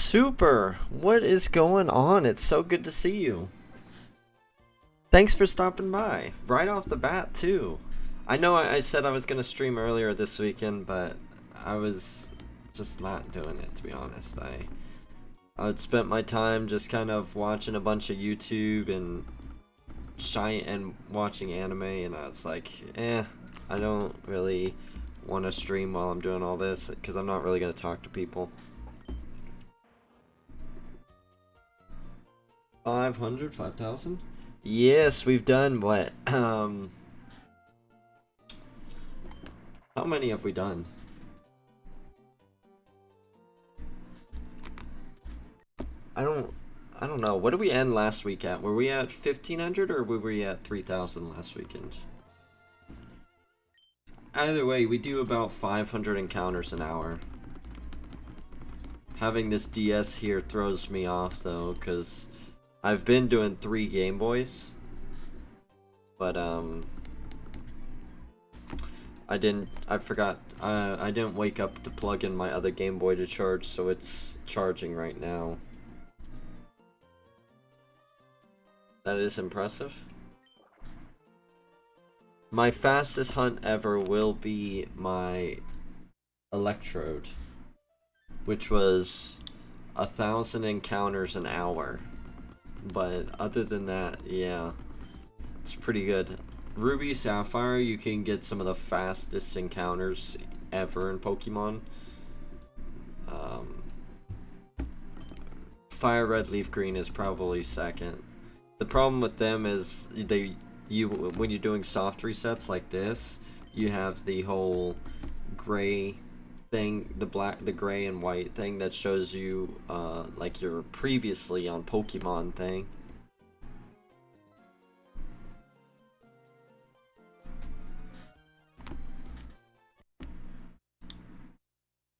Super! What is going on? It's so good to see you. Thanks for stopping by. Right off the bat, too. I know I said I was going to stream earlier this weekend, but I was just not doing it, to be honest. I'd spent my time just kind of watching a bunch of YouTube and watching anime, and I was like, I don't really want to stream while I'm doing all this, because I'm not really going to talk to people. 500, 5,000? Yes, we've done what? How many have we done? I don't know. What did we end last week at? Were we at 1,500 or were we at 3,000 last weekend? Either way, we do about 500 encounters an hour. Having this DS here throws me off though, because I've been doing 3 Game Boys, but I forgot, I didn't wake up to plug in my other Game Boy to charge, so it's charging right now. That is impressive. My fastest hunt ever will be my Electrode, which was 1,000 encounters an hour. But other than that, yeah, it's pretty good. Ruby Sapphire, you can get some of the fastest encounters ever in Pokemon. Fire Red Leaf Green is probably second. The problem with them is when you're doing soft resets like this, you have the whole gray thing, the gray and white thing that shows you like your previously on Pokemon thing.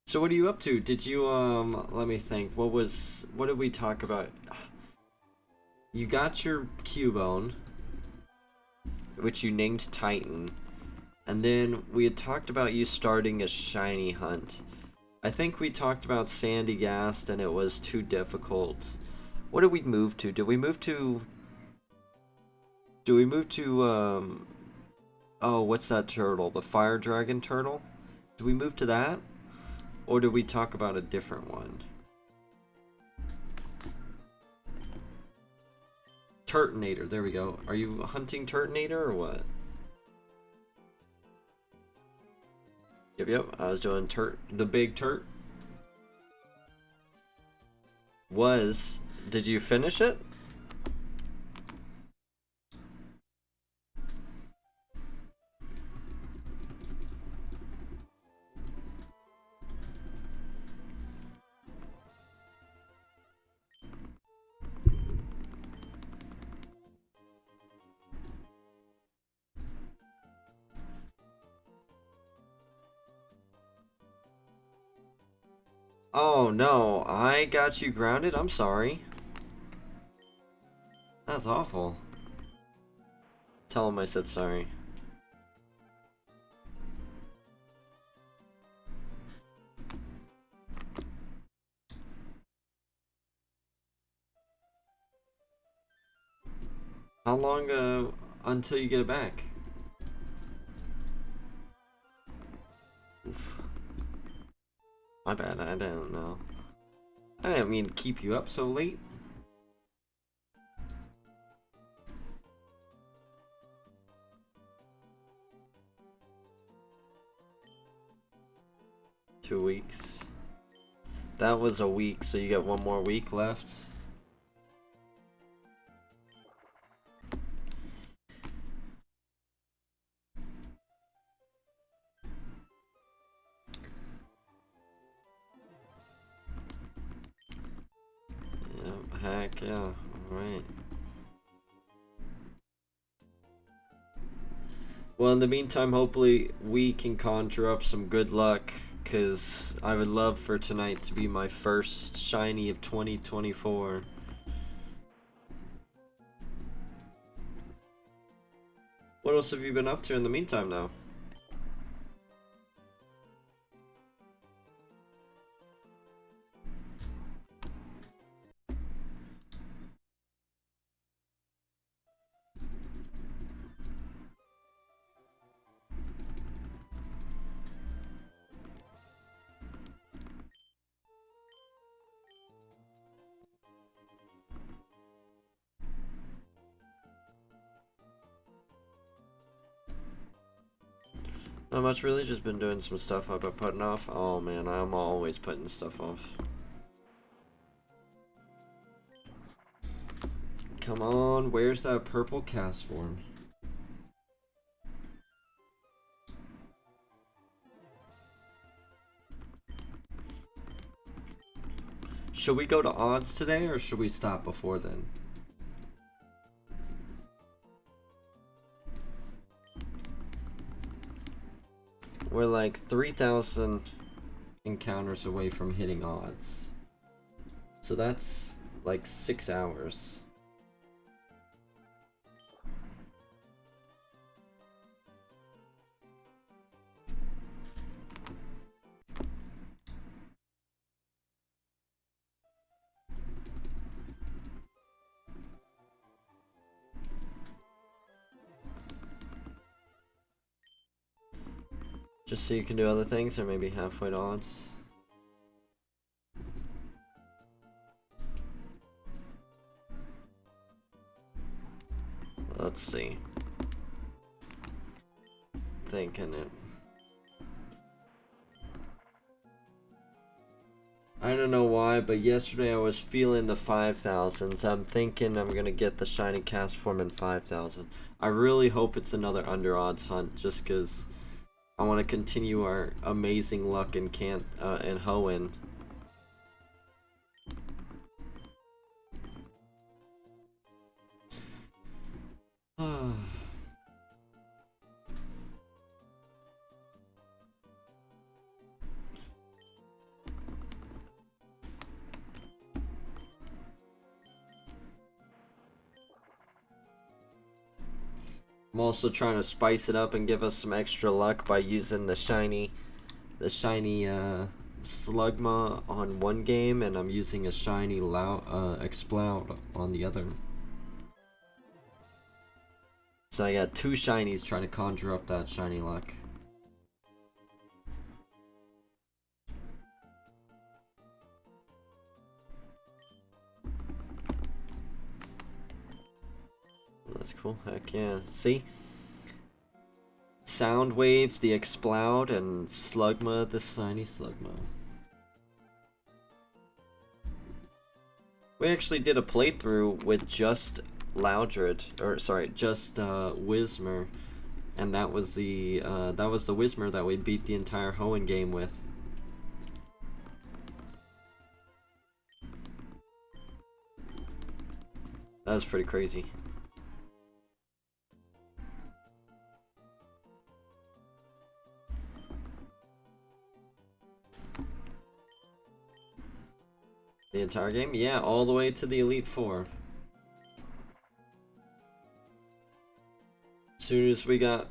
So what are you up to? Did you let me think. What did we talk about? You got your Cubone, which you named Titan. And then we had talked about you starting a shiny hunt. I think we talked about Sandygast and it was too difficult. What did we move to? Do we move to oh, what's that turtle? The Fire Dragon turtle? Did we move to that? Or did we talk about a different one? Turtonator, there we go. Are you hunting Turtonator or what? Yep, I was doing the big Turt. Did you finish it? Oh no, I got you grounded? I'm sorry. That's awful. Tell him I said sorry. How long until you get it back? Oof. My bad, I didn't know. I didn't mean to keep you up so late. Two weeks. That was a week, so you got one more week left. Yep, heck yeah, alright. Well, in the meantime, hopefully we can conjure up some good luck, because I would love for tonight to be my first shiny of 2024. What else have you been up to in the meantime now? Not much really, just been doing some stuff I've been putting off. Oh man, I'm always putting stuff off. Come on, where's that purple Castform? Should we go to odds today, or should we stop before then? We're like 3,000 encounters away from hitting odds. So that's like 6 hours. Just so you can do other things, or maybe halfway to odds. Let's see. Thinking it. I don't know why, but yesterday I was feeling the 5,000s. I'm thinking I'm gonna get the shiny Castform in 5,000. I really hope it's another under odds hunt, just because I want to continue our amazing luck in in Hoenn. I'm also trying to spice it up and give us some extra luck by using the shiny Slugma on one game, and I'm using a shiny Exploud on the other. So I got 2 shinies trying to conjure up that shiny luck. That's cool. Heck yeah. See? Soundwave, the Exploud, and Slugma, the shiny Slugma. We actually did a playthrough with just Loudred, or sorry, just Whismur, and that was the Whismur that we beat the entire Hoenn game with. That was pretty crazy. The entire game? Yeah, all the way to the Elite Four. As soon as we got,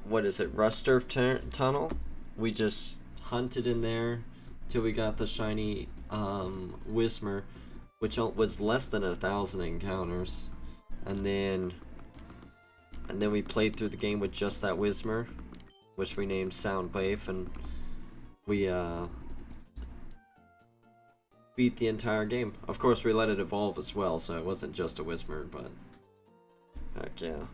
what is it, Rusturf Tunnel, we just hunted in there till we got the shiny Whismur, which was less than 1,000 encounters, and then we played through the game with just that Whismur, which we named Soundwave, and we beat the entire game. Of course, we let it evolve as well, so it wasn't just a Whismur, but heck yeah.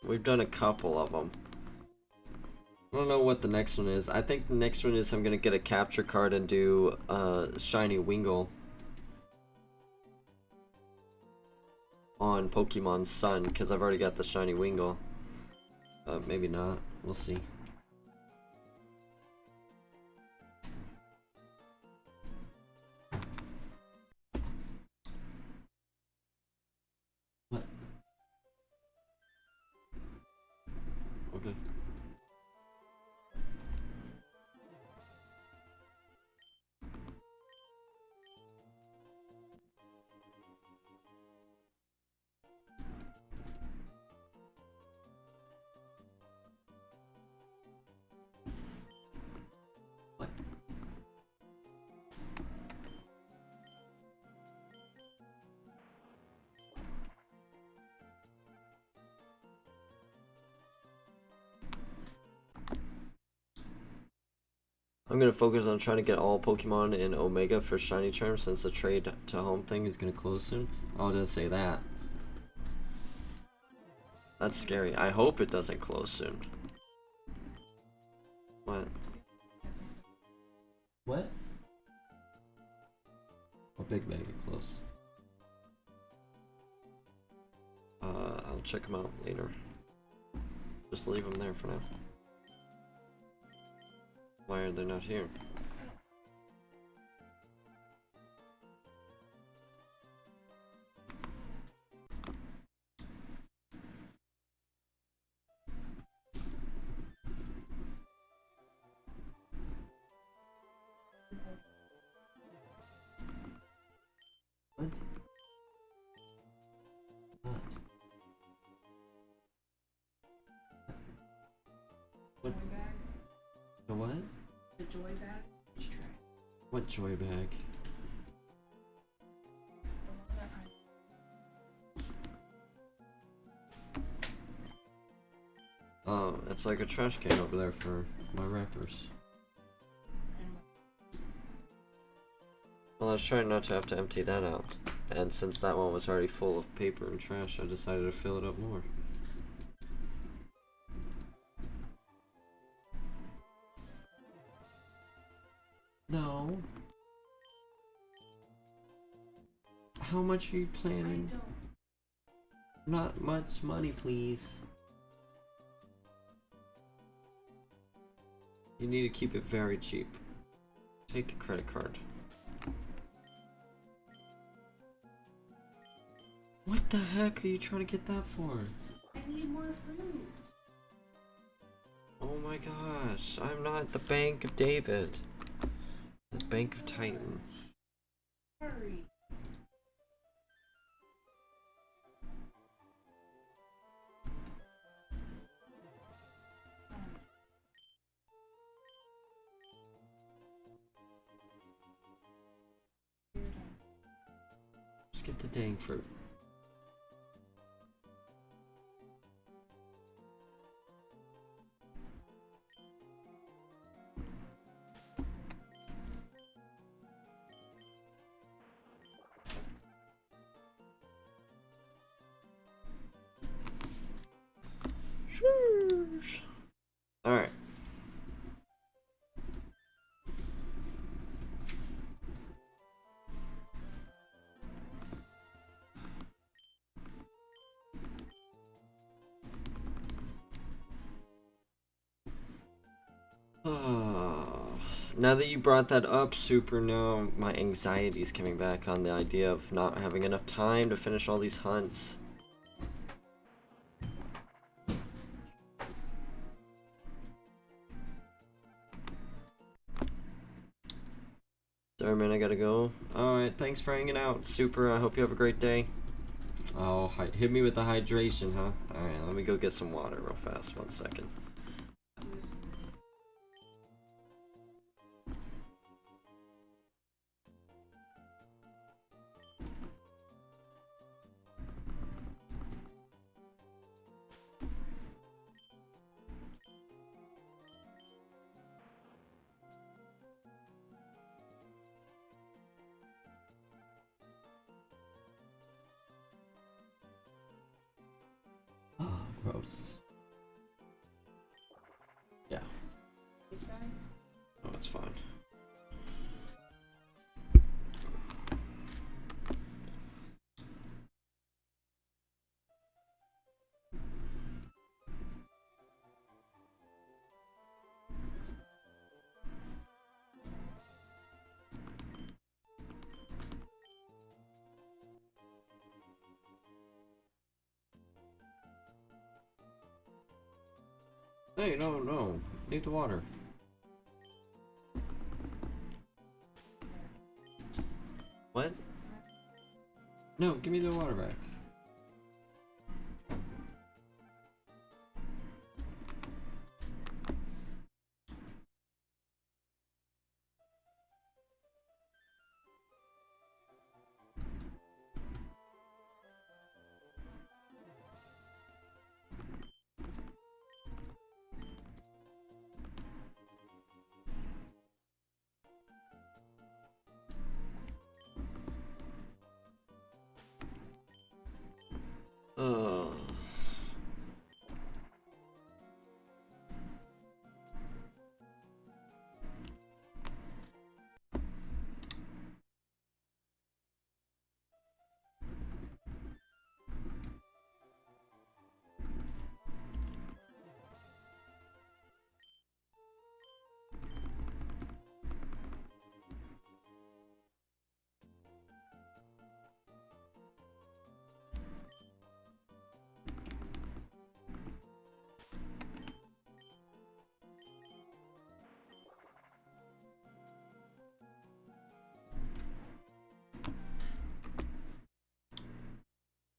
We've done a couple of them. I don't know what the next one is. I think the next one is I'm gonna get a capture card and do shiny Wingull on Pokemon Sun, because I've already got the shiny Wingull. Maybe not. We'll see. What? Okay. I'm gonna focus on trying to get all Pokemon in Omega for Shiny Charm since the trade to home thing is gonna close soon. Oh, it didn't say that. That's scary. I hope it doesn't close soon. What? What? What big mega close? I'll check them out later. Just leave them there for now. Why are they not here? What? What? The what? The joy bag? Let's try. What joy bag? Oh, it's like a trash can over there for my wrappers. Well, I was trying not to have to empty that out. And since that one was already full of paper and trash, I decided to fill it up more. No. How much are you planning? Not much money, please. You need to keep it very cheap. Take the credit card. What the heck are you trying to get that for? I need more food. Oh my gosh, I'm not the Bank of David. The Bank of Titan. Hurry. Just get the dang fruit. Alright. Now that you brought that up, Super, now my anxiety's coming back on the idea of not having enough time to finish all these hunts. Sorry, man, I gotta go. Alright, thanks for hanging out, Super. I hope you have a great day. Oh, hit me with the hydration, huh? Alright, let me go get some water real fast. 1 second. Oh, gross. Yeah. Oh, it's fine. Hey, no. Need the water. What? No, give me the water back.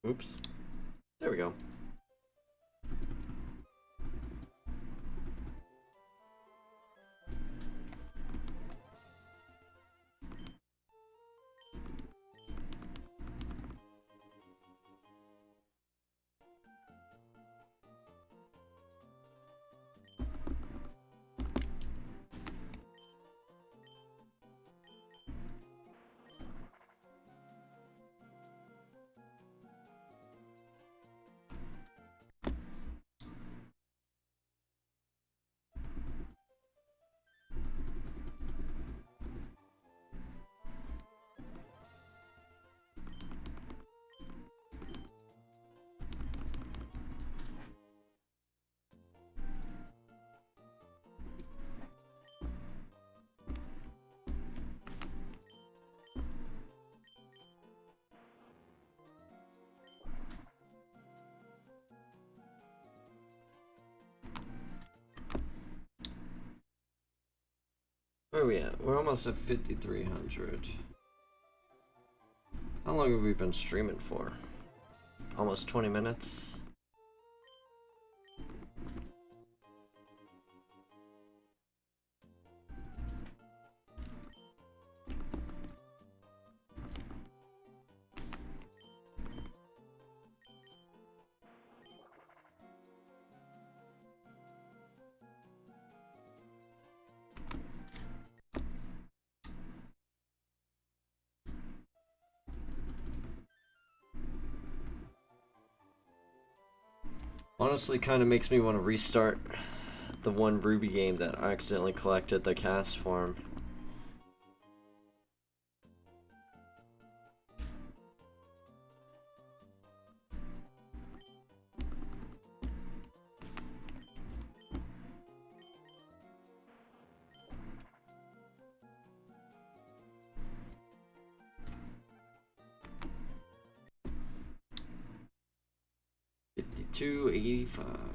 Oops. There we go. Where are we at? We're almost at 5,300. How long have we been streaming for? Almost 20 minutes? Honestly, kind of makes me want to restart the one Ruby game that I accidentally collected, the Castform. $52.85.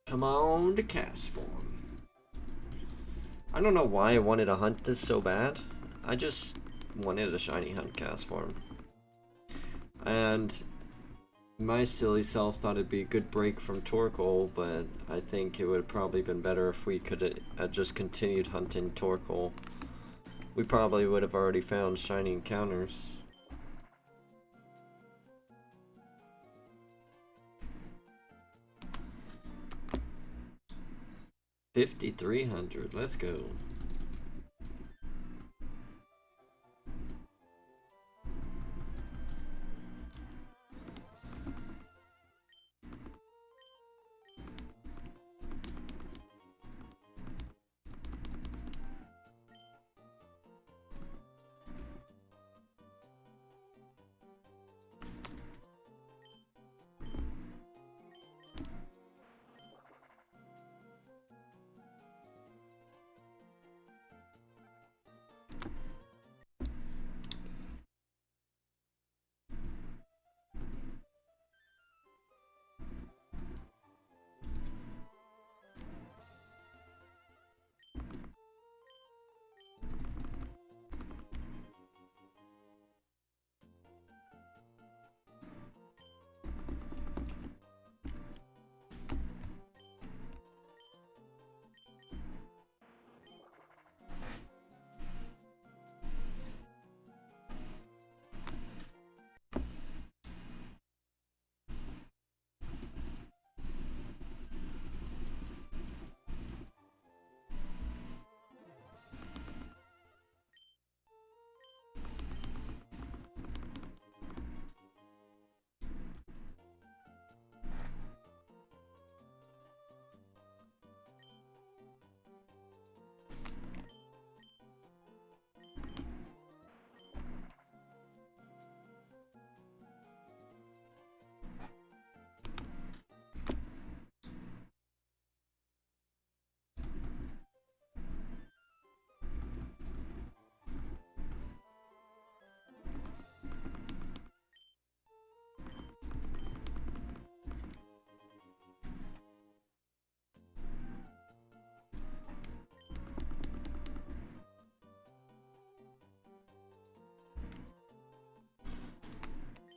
Come on to Castform. I don't know why I wanted to hunt this so bad. I just wanted a shiny hunt Castform. And my silly self thought it'd be a good break from Torkoal, but I think it would have probably been better if we could have just continued hunting Torkoal. We probably would have already found shiny encounters. 5,300, let's go.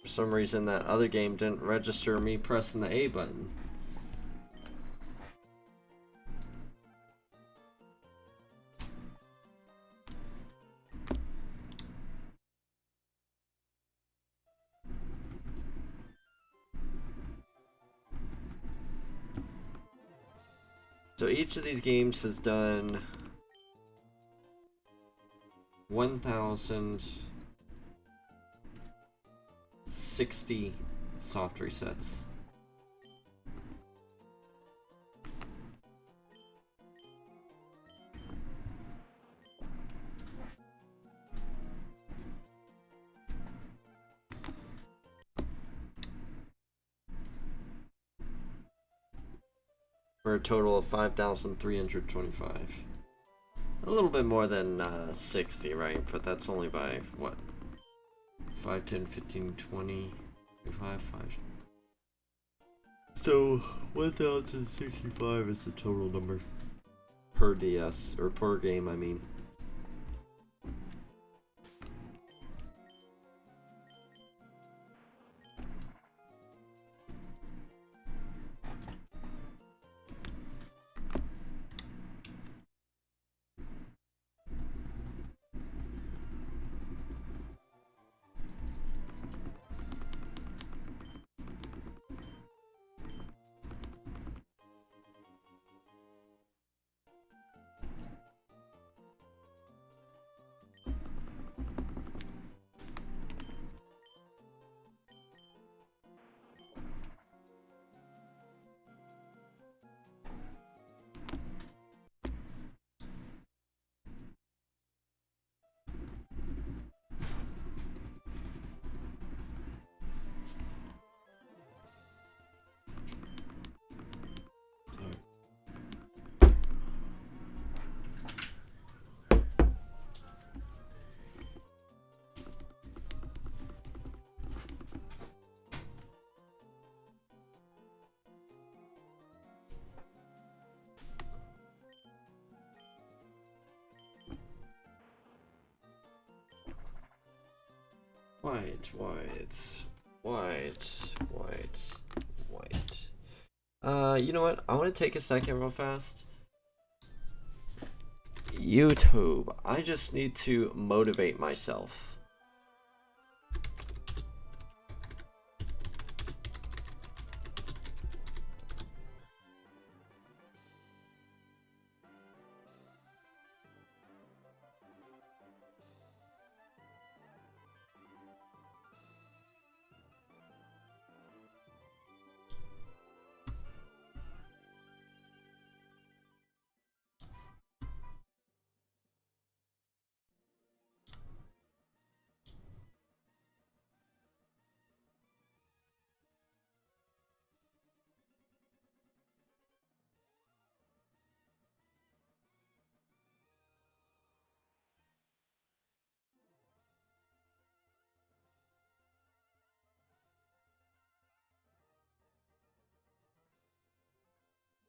For some reason, that other game didn't register me pressing the A button. So each of these games has done 1,060 soft resets. For a total of 5,325. A little bit more than 60, right? But that's only by, what? 5, 10, 15, 20, 25, 5. So, 1,065 is the total number. Per DS, or per game, I mean. White, white, white, white, white. You know what? I want to take a second real fast. YouTube. I just need to motivate myself.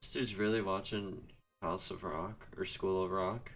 This dude's really watching House of Rock or School of Rock.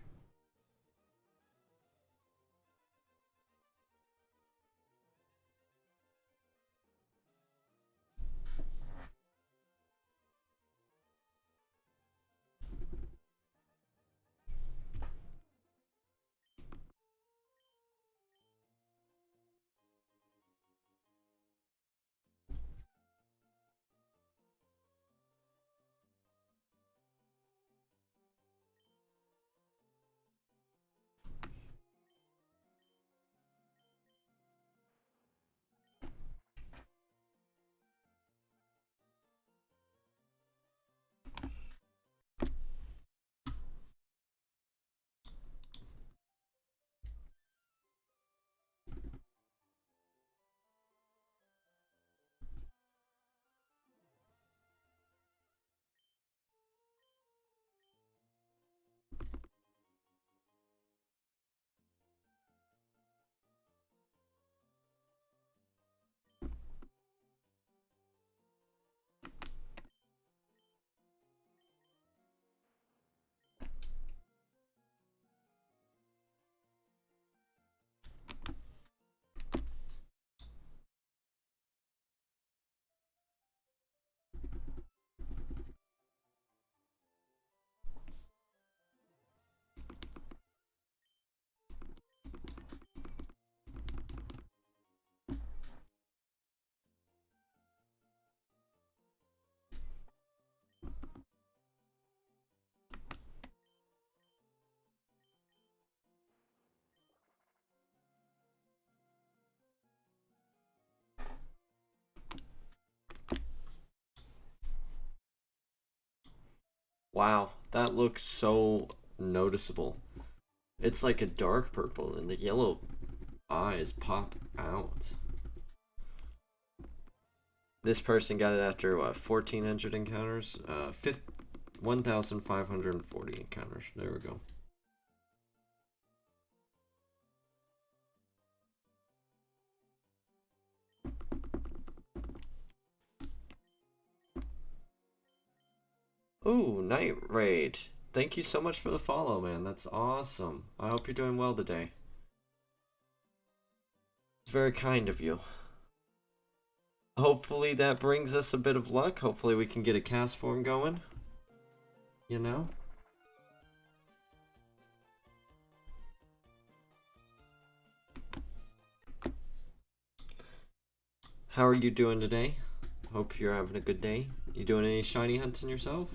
Wow, that looks so noticeable. It's like a dark purple and the yellow eyes pop out. This person got it after what, 1400 encounters? 1540 encounters. There we go. Ooh, Night Raid. Thank you so much for the follow, man. That's awesome. I hope you're doing well today. It's very kind of you. Hopefully that brings us a bit of luck. Hopefully we can get a Castform going. You know? How are you doing today? Hope you're having a good day. You doing any shiny hunting yourself?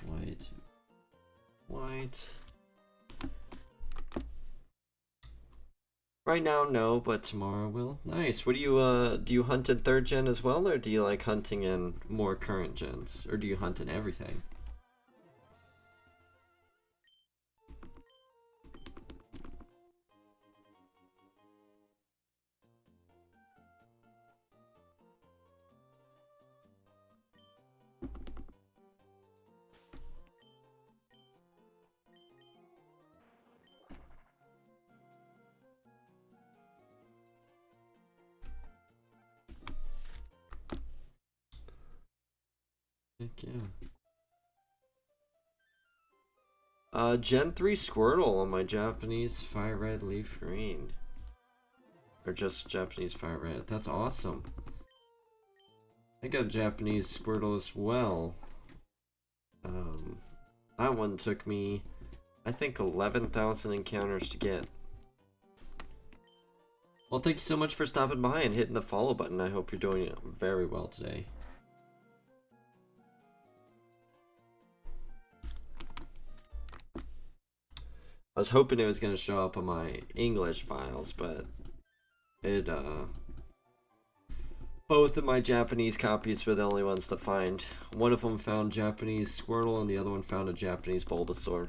White. White. Right now, no, but tomorrow will. Nice. What do you hunt in 3rd gen as well, or do you like hunting in more current gens? Or do you hunt in everything? Heck yeah. Gen 3 Squirtle on my Japanese Fire Red Leaf Green. Or just Japanese Fire Red. That's awesome. I got a Japanese Squirtle as well. That one took me, I think, 11,000 encounters to get. Well, thank you so much for stopping by and hitting the follow button. I hope you're doing very well today. I was hoping it was going to show up on my English files, but it, both of my Japanese copies were the only ones to find. One of them found Japanese Squirtle, and the other one found a Japanese Bulbasaur.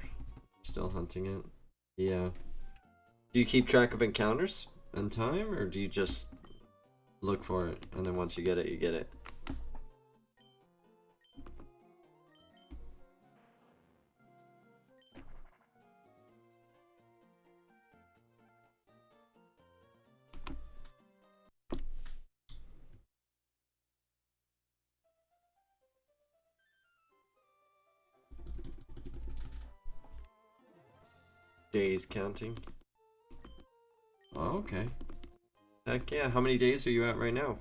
Still hunting it. Yeah. Do you keep track of encounters and time, or do you just look for it, and then once you get it, you get it? Days counting. Oh, okay. Heck yeah. How many days are you at right now?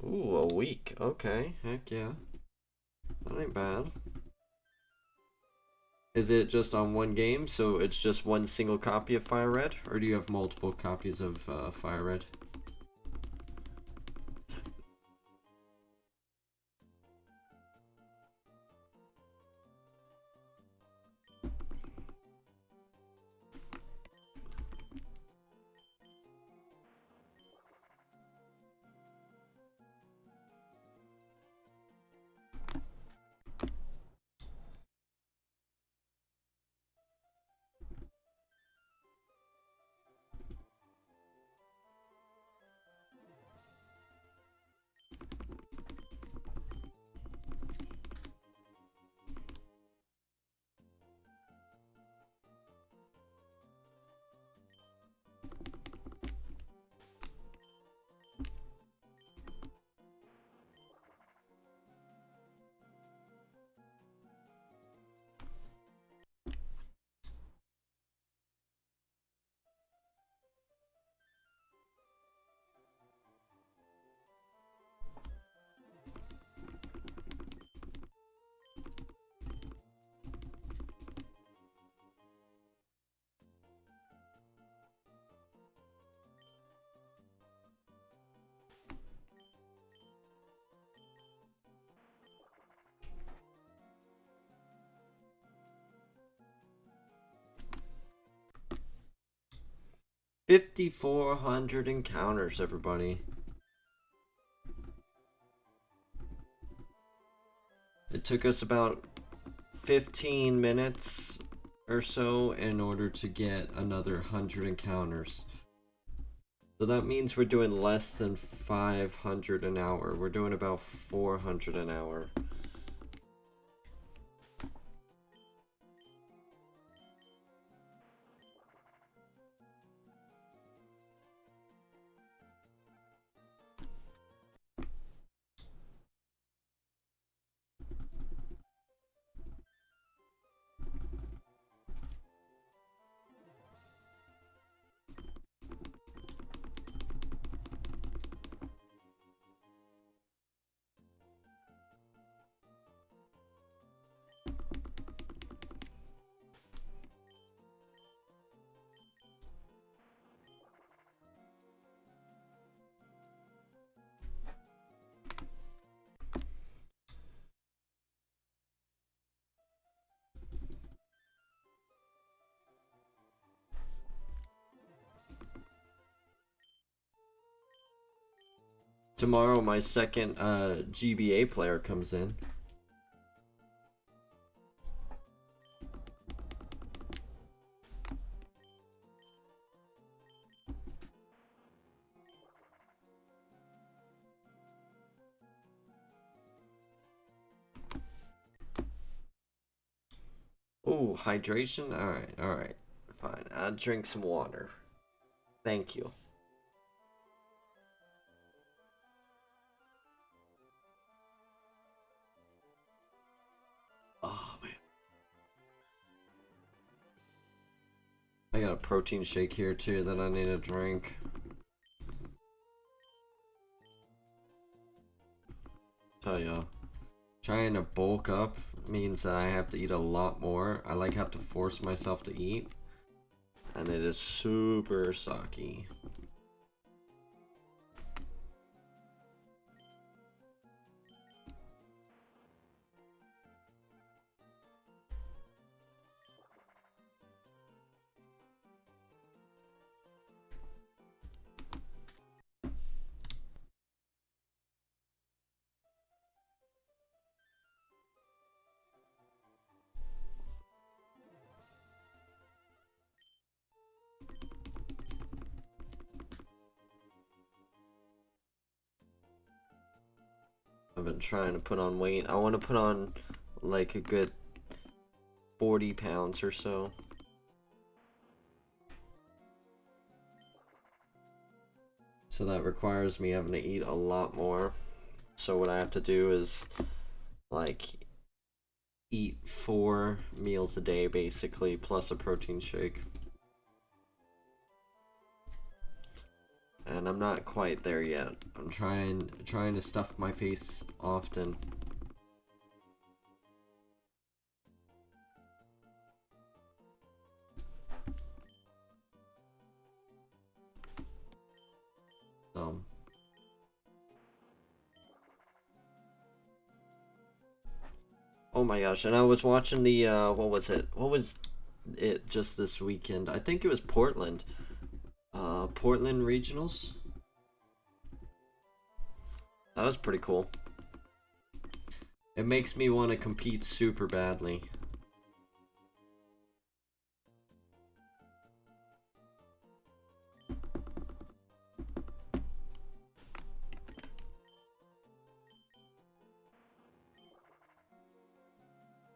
Ooh, a week. Okay. Heck yeah. That ain't bad. Is it just on one game, so it's just one single copy of Fire Red? Or do you have multiple copies of Fire Red? 5,400 encounters, everybody. It took us about 15 minutes or so in order to get another 100 encounters. So that means we're doing less than 500 an hour. We're doing about 400 an hour. Tomorrow my second GBA player comes in. Oh, hydration? Alright. Fine. I'll drink some water. Thank you. Oh, man. I got a protein shake here, too, that I need to drink. Tell ya. Trying to bulk up means that I have to eat a lot more. I like have to force myself to eat. And it is super sucky. I've been trying to put on weight. I want to put on like a good 40 pounds or so. So that requires me having to eat a lot more. So what I have to do is like eat 4 meals a day basically, plus a protein shake. And I'm not quite there yet. I'm trying to stuff my face often. Oh my gosh, and I was watching the what was it? What was it just this weekend? I think it was Portland. Portland Regionals. That was pretty cool. It makes me want to compete super badly.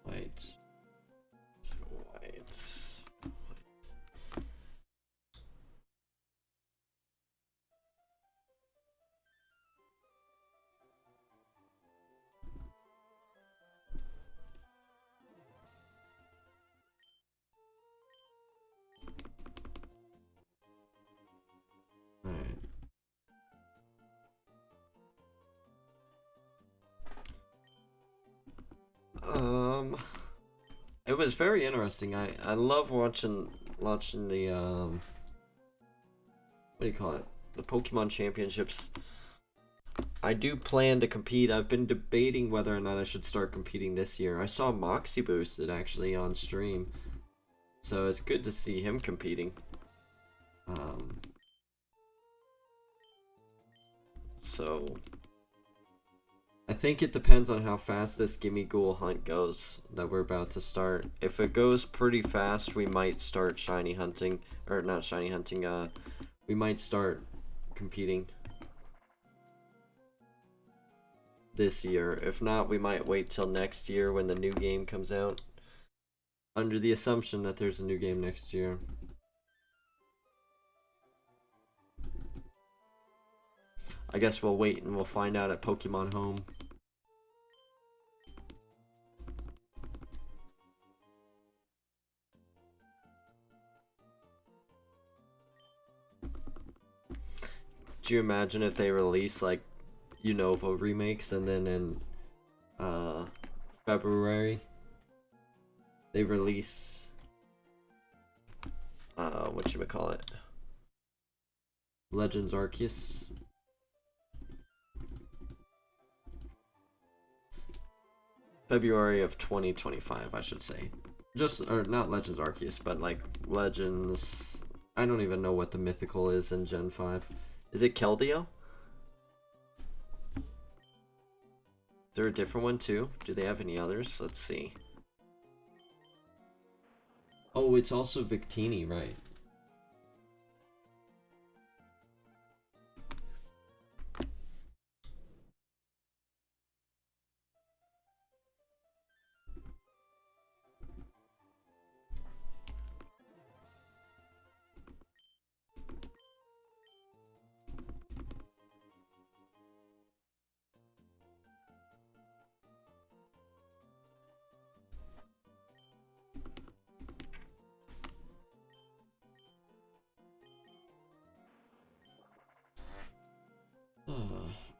Wait. Alright. It was very interesting. I love watching the what do you call it? The Pokemon Championships. I do plan to compete. I've been debating whether or not I should start competing this year. I saw Moxie boosted actually on stream. So it's good to see him competing. Um, so I think it depends on how fast this Gimme Ghoul hunt goes that we're about to start. If it goes pretty fast, we might start shiny hunting, or not shiny hunting, we might start competing this year. If not, we might wait till next year when the new game comes out, under the assumption that there's a new game next year. I guess we'll wait and we'll find out at Pokemon Home. Do you imagine if they release like Unova remakes and then in February they release whatchamacallit, Legends Arceus? February of 2025, I should say. Just, or not Legends Arceus, but like Legends. I don't even know what the mythical is in Gen 5. Is it Keldeo? Is there a different one too? Do they have any others? Let's see. Oh, it's also Victini, right?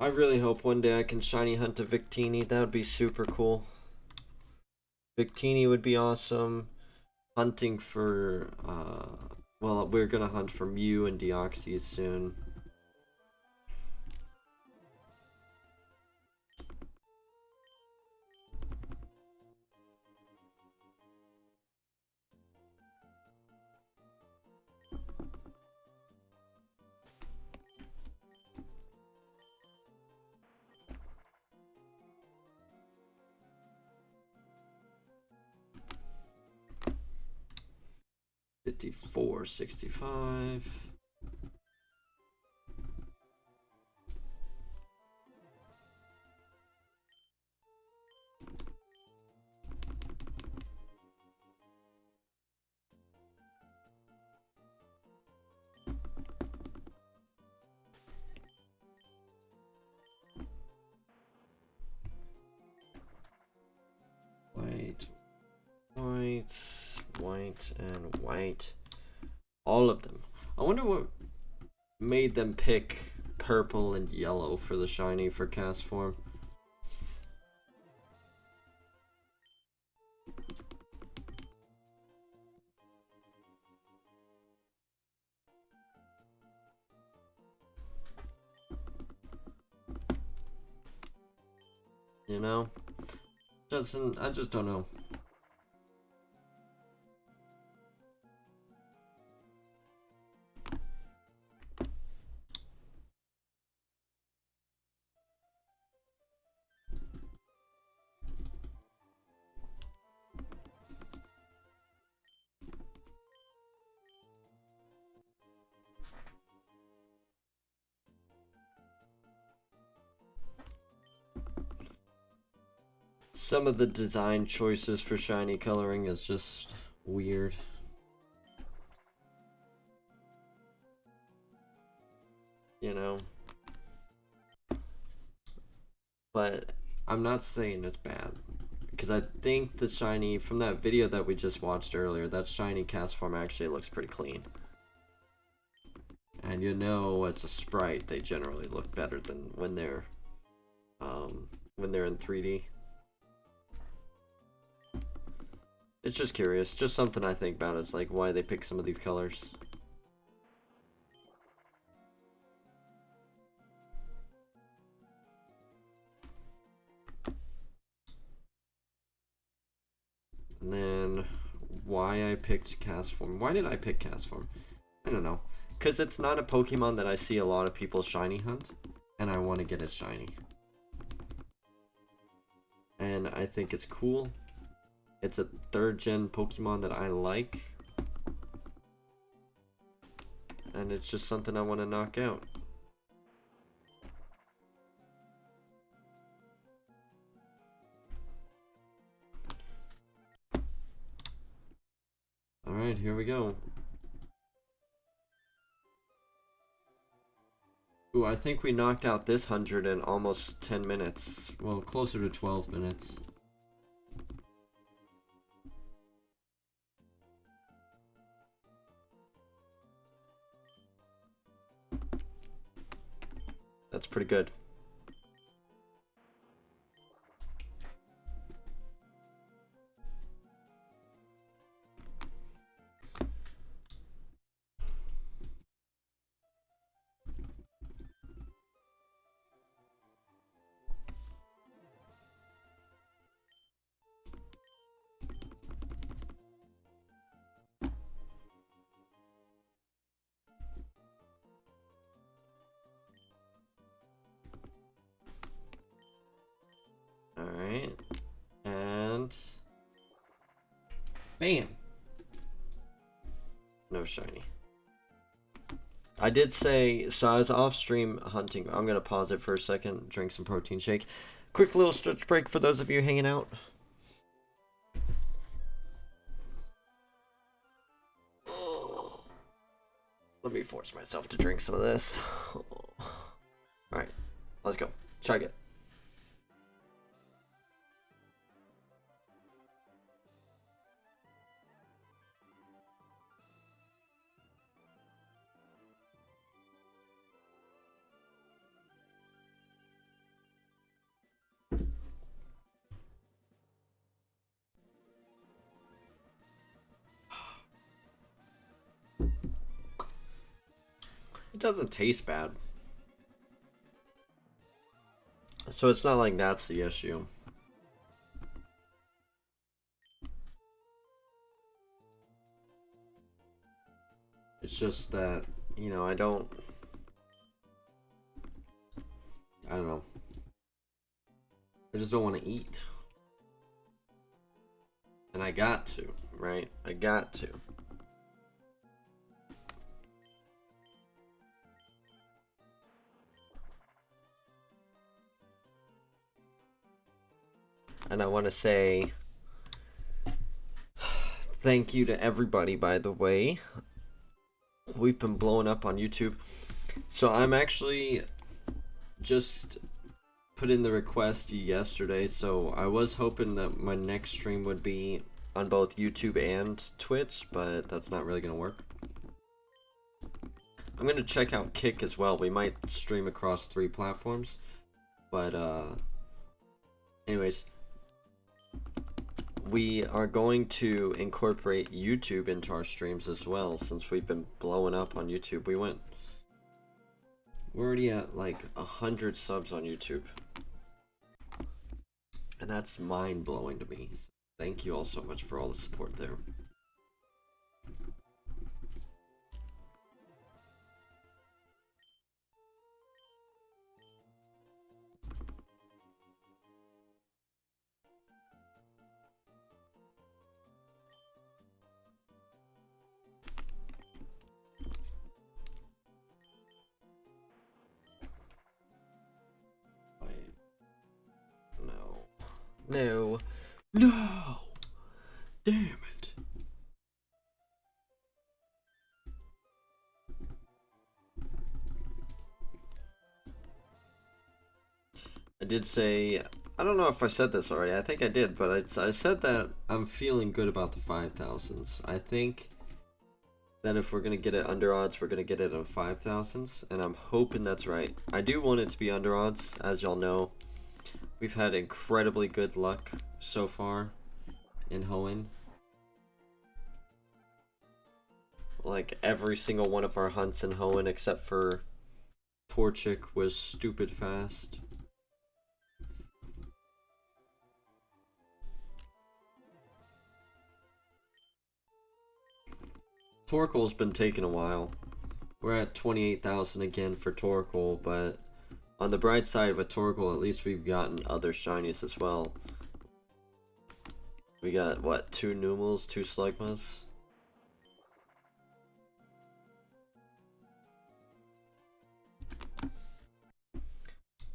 I really hope one day I can shiny hunt a Victini. That would be super cool. Victini would be awesome. Hunting for, well, we're gonna hunt for Mew and Deoxys soon. $54.65. White, white, and white. All of them. I wonder what made them pick purple and yellow for the shiny for Castform. You know? I just don't know. Some of the design choices for shiny coloring is just weird. You know? But I'm not saying it's bad. Because I think the shiny, from that video that we just watched earlier, that shiny Castform actually looks pretty clean. And you know, as a sprite, they generally look better than when they're in 3D. It's just curious, just something I think about is like why they pick some of these colors. And then why I picked Castform. Why did I pick Castform? I don't know. because it's not a Pokemon that I see a lot of people shiny hunt, and I want to get it shiny. And I think it's cool. It's a 3rd gen Pokemon that I like. And it's just something I want to knock out. Alright, here we go. Ooh, I think we knocked out this 100 in almost 10 minutes. Well, closer to 12 minutes. That's pretty good. Alright. And... bam! No shiny. I did say, so I was off stream hunting. I'm going to pause it for a second, drink some protein shake. Quick little stretch break for those of you hanging out. Let me force myself to drink some of this. Alright, let's go. Chug it. It doesn't taste bad. So it's not like that's the issue. It's just that, you know, I don't know. I just don't want to eat. And I got to, right? I got to. And I want to say thank you to everybody, by the way. We've been blowing up on YouTube. So I'm actually just put in the request yesterday. So I was hoping that my next stream would be on both YouTube and Twitch, but that's not really going to work. I'm going to check out Kick as well. We might stream across 3 platforms. But anyways, we are going to incorporate YouTube into our streams as well, since we've been blowing up on YouTube. We're already at like 100 subs on YouTube, and that's mind-blowing to me. So thank you all so much for all the support there. No. No! Damn it. I did say, I don't know if I said this already, I think I did, but I said that I'm feeling good about the 5,000s. I think that if we're going to get it under odds, we're going to get it on 5,000s, and I'm hoping that's right. I do want it to be under odds, as y'all know. We've had incredibly good luck so far in Hoenn. Like, every single one of our hunts in Hoenn, except for Torchic, was stupid fast. Torkoal's been taking a while. We're at 28,000 again for Torkoal, but on the bright side with Torkoal, at least we've gotten other shinies as well. We got, what, 2 Numels, 2 Slugmas?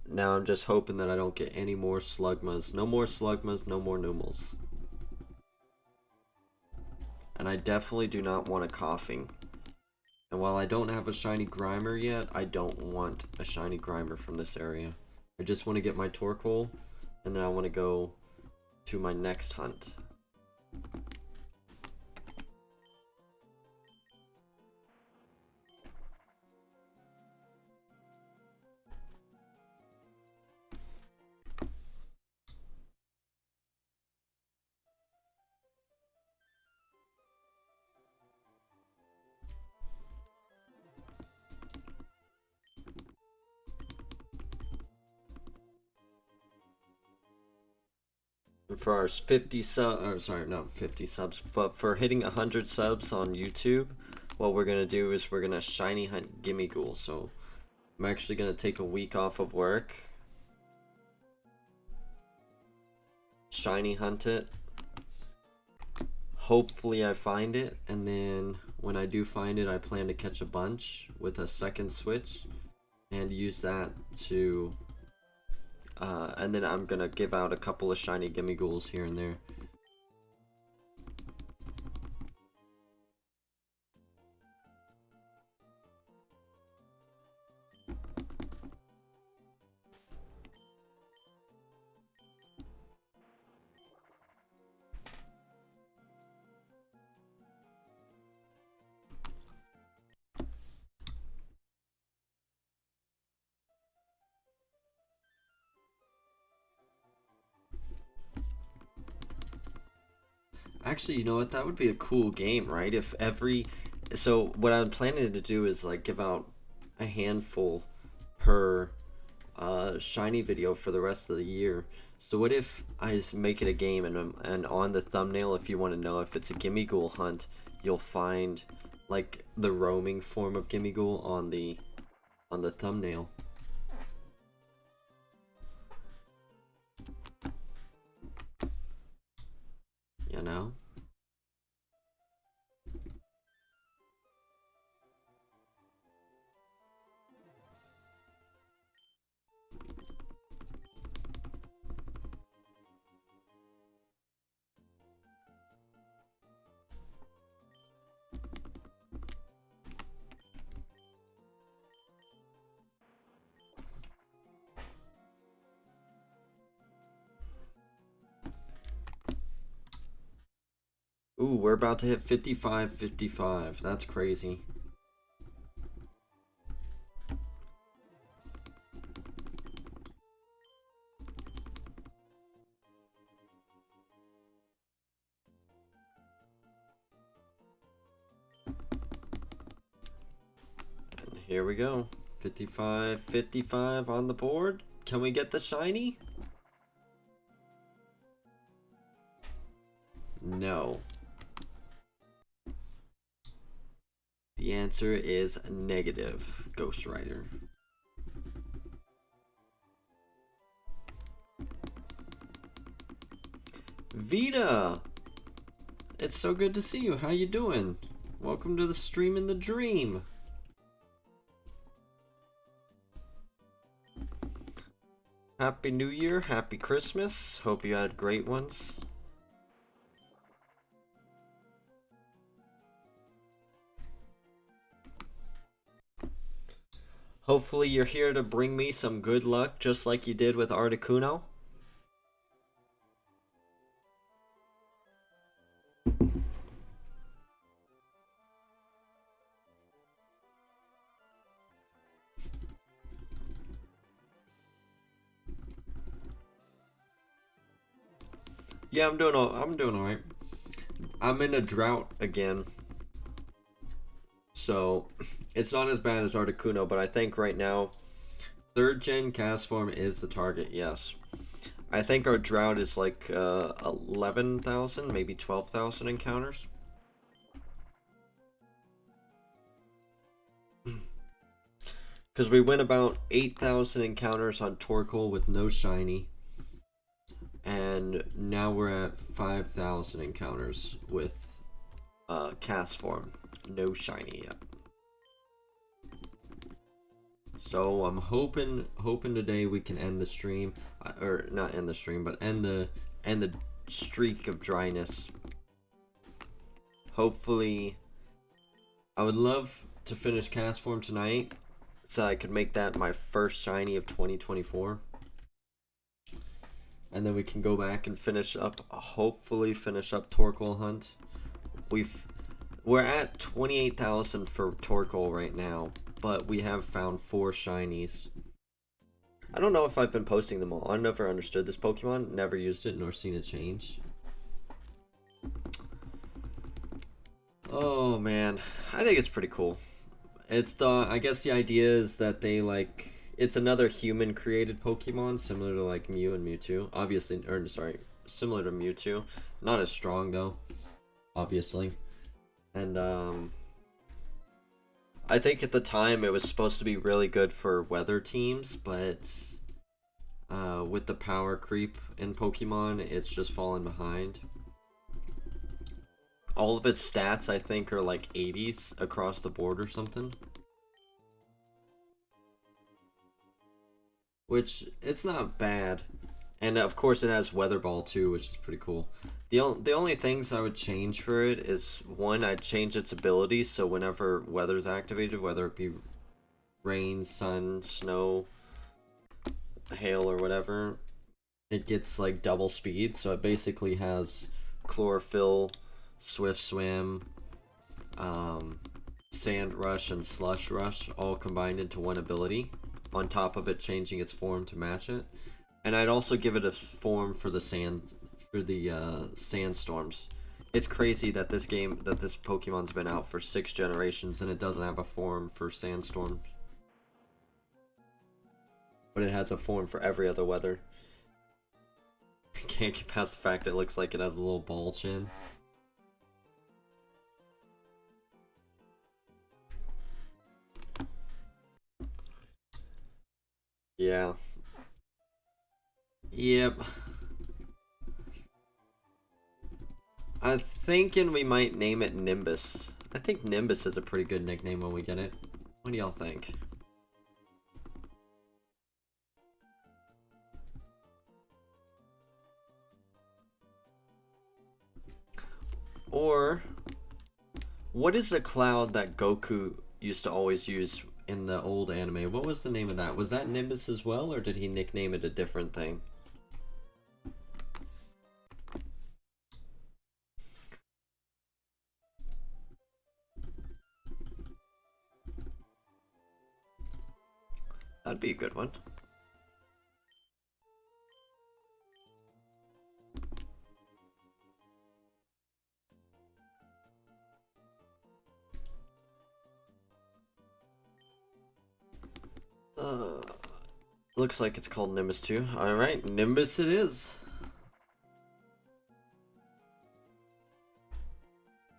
Now I'm just hoping that I don't get any more Slugmas. No more Slugmas, no more Numels. And I definitely do not want a Coughing. And while I don't have a shiny Grimer yet, I don't want a shiny Grimer from this area. I just want to get my Torkoal, and then I want to go to my next hunt. For our 50 sub, or sorry, not 50 subs, but for hitting 100 subs on YouTube, what we're gonna do is we're gonna shiny hunt Gimmighoul. So I'm actually gonna take a week off of work, shiny hunt it. Hopefully I find it, and then when I do find it, I plan to catch a bunch with a second switch and use that to. And then I'm gonna give out a couple of shiny Gimmighouls here and there. Actually, you know what? That would be a cool game, right? If every... So, what I'm planning to do is, like, give out a handful per shiny video for the rest of the year. So what if I just make it a game, and on the thumbnail, if you want to know if it's a Gimmighoul hunt, you'll find, like, the roaming form of Gimmighoul on the thumbnail. You know? Ooh, we're about to hit 55. That's crazy. And here we go. 55 on the board. Can we get the shiny? No. The answer is negative, Ghost Rider. Vita! It's so good to see you. How you doing? Welcome to the stream in the dream. Happy New Year, Happy Christmas. Hope you had great ones. Hopefully you're here to bring me some good luck, just like you did with Articuno. Yeah, I'm doing all right. I'm in a drought again. So, it's not as bad as Articuno, but I think right now, 3rd gen Castform is the target, yes. I think our drought is like 11,000, maybe 12,000 encounters. Because we went about 8,000 encounters on Torkoal with no shiny. And now we're at 5,000 encounters with Castform. No shiny yet. So I'm hoping today we can end the stream, or not end the stream, but end the streak of dryness. Hopefully, I would love to finish Castform tonight, so I could make that my first shiny of 2024. And then we can go back and finish up, hopefully finish up Torkoal Hunt. We're at 28,000 for Torkoal right now, but we have found 4 shinies. I don't know if I've been posting them all. I never understood this Pokemon, never used it, nor seen it change. Oh man, I think it's pretty cool. I guess the idea is that they it's another human created Pokemon, similar to like Mew and Mewtwo. Obviously, or sorry, similar to Mewtwo. Not as strong though, obviously. And I think at the time it was supposed to be really good for weather teams, but with the power creep in Pokemon, it's just fallen behind. All of its stats, I think, are like 80s across the board or something. Which, it's not bad. And of course it has Weather Ball too, which is pretty cool. The only things I would change for it is, one, I'd change its ability, so whenever weather's activated, whether it be rain, sun, snow, hail, or whatever, it gets like double speed, so it basically has Chlorophyll, Swift Swim, Sand Rush, and Slush Rush all combined into one ability, on top of it changing its form to match it. And I'd also give it a form for the sandstorms. It's crazy that this Pokemon's been out for 6 generations and it doesn't have a form for sandstorms. But it has a form for every other weather. Can't get past the fact it looks like it has a little ball chin. Yeah. Yep. I'm thinking we might name it Nimbus. I think Nimbus is a pretty good nickname when we get it. What do y'all think? Or, what is the cloud that Goku used to always use in the old anime? What was the name of that? Was that Nimbus as well, or did he nickname it a different thing? That'd be a good one. Looks like it's called Nimbus 2. Alright, Nimbus it is.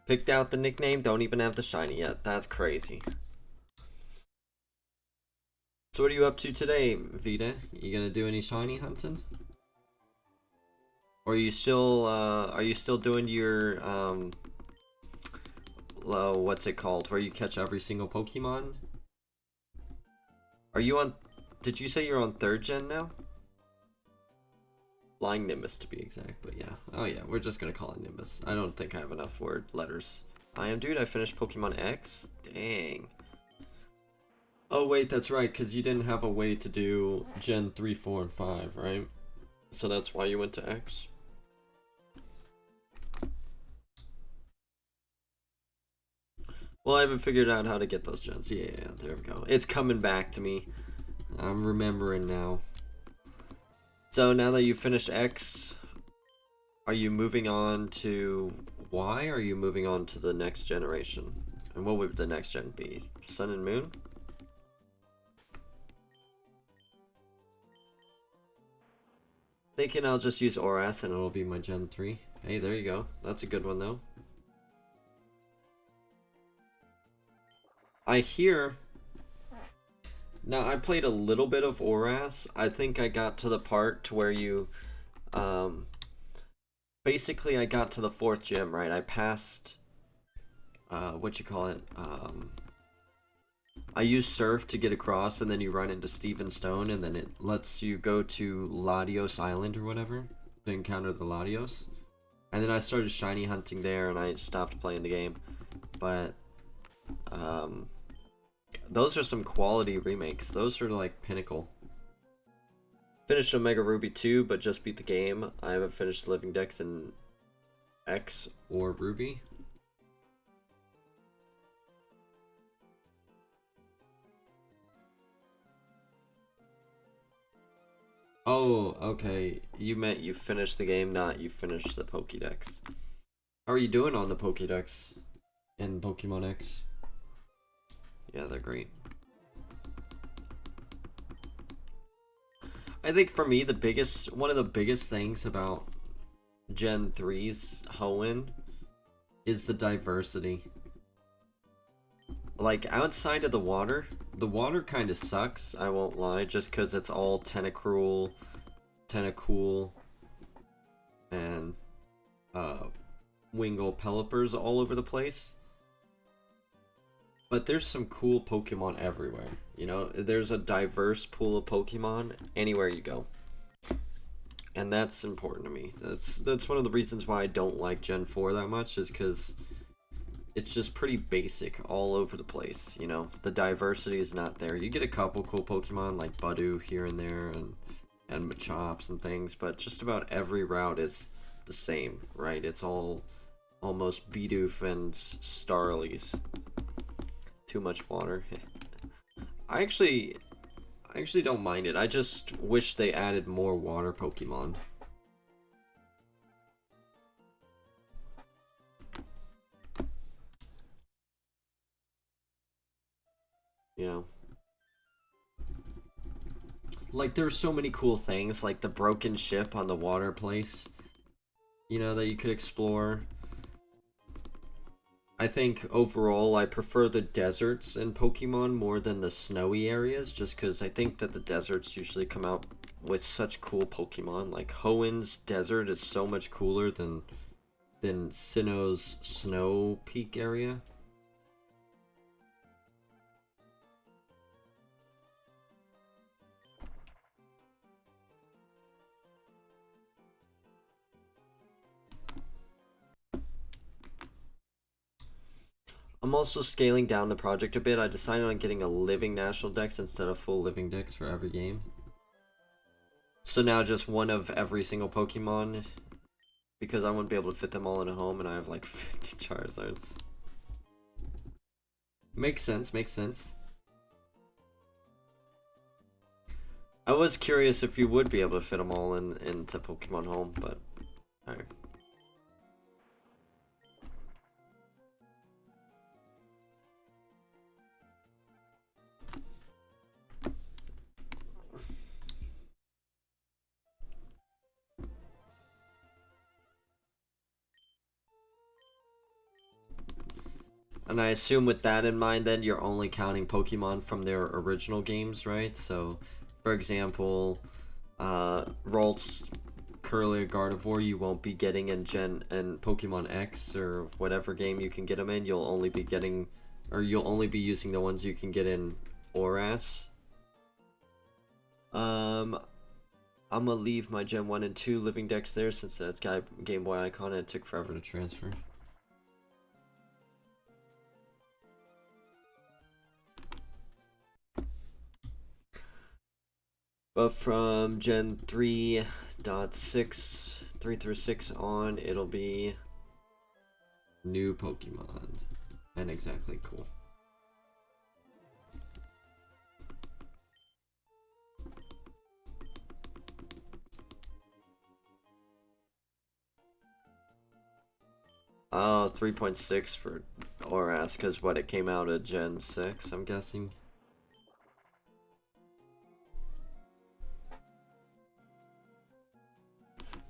Picked out the nickname, don't even have the shiny yet. That's crazy. So what are you up to today, Vita? You gonna do any shiny hunting? Or are you still doing your what's it called? Where you catch every single Pokemon? Are you on, did you say you're on 3rd gen now? Flying Nimbus to be exact, but yeah. Oh yeah, we're just gonna call it Nimbus. I don't think I have enough letters. Dude, I finished Pokemon X? Dang. Oh wait, that's right, because you didn't have a way to do Gen 3, 4, and 5, right? So that's why you went to X? Well, I haven't figured out how to get those gens. Yeah, there we go. It's coming back to me. I'm remembering now. So now that you've finished X, are you moving on to Y, or are you moving on to the next generation? And what would the next gen be? Sun and Moon? Thinking I'll just use Oras and it'll be my Gen 3. Hey, there you go. That's a good one though. I hear Now I played a little bit of Oras. I think I got to the part to where you, um, basically I got to the fourth gym, right? I passed, what you call it? I used Surf to get across, and then you run into Steven Stone, and then it lets you go to Latios Island or whatever to encounter the Latios. And then I started shiny hunting there, and I stopped playing the game. But, um, those are some quality remakes. Those are like pinnacle. Finished Omega Ruby 2, but just beat the game. I haven't finished Living Dex in X or Ruby. Oh, okay. You meant you finished the game, not you finished the Pokédex. How are you doing on the Pokédex in Pokemon X? Yeah, they're great. I think for me, one of the biggest things about Gen 3's Hoenn is the diversity. Like, outside of the water kind of sucks, I won't lie, just because it's all Tentacruel, Tentacool, and, Wingull Pelipper's all over the place. But there's some cool Pokemon everywhere, you know? There's a diverse pool of Pokemon anywhere you go. And that's important to me. That's one of the reasons why I don't like Gen 4 that much, is because it's just pretty basic all over the place, you know? The diversity is not there. You get a couple cool Pokemon like Budew here and there, and Machops and things, but just about every route is the same, right? It's all almost Bidoof and Starlies. Too much water. I actually don't mind it. I just wish they added more water Pokemon. You know? Like, there's so many cool things, like the broken ship on the water place, you know, that you could explore. I think overall I prefer the deserts in Pokemon more than the snowy areas, just because I think that the deserts usually come out with such cool Pokemon. Like Hoenn's desert is so much cooler than Sinnoh's snow peak area. I'm also scaling down the project a bit. I decided on getting a living national dex instead of full living dex for every game. So now just one of every single Pokemon, because I wouldn't be able to fit them all in a home, and I have like 50 Charizards. Makes sense, makes sense. I was curious if you would be able to fit them all into Pokemon Home, but alright. And I assume with that in mind, then you're only counting Pokemon from their original games, right? So, for example, Ralts, Curly, Gardevoir, you won't be getting in Pokemon X or whatever game you can get them in. You'll only be getting, or you'll only be using the ones you can get in Oras. I'm gonna leave my Gen 1 and 2 Living Dex there since that's got Game Boy icon and it took forever to transfer. But from Gen 3.6, 3 through 6 on, it'll be new Pokemon. And exactly cool. Oh, 3.6 for Oras, because what, it came out at Gen 6, I'm guessing?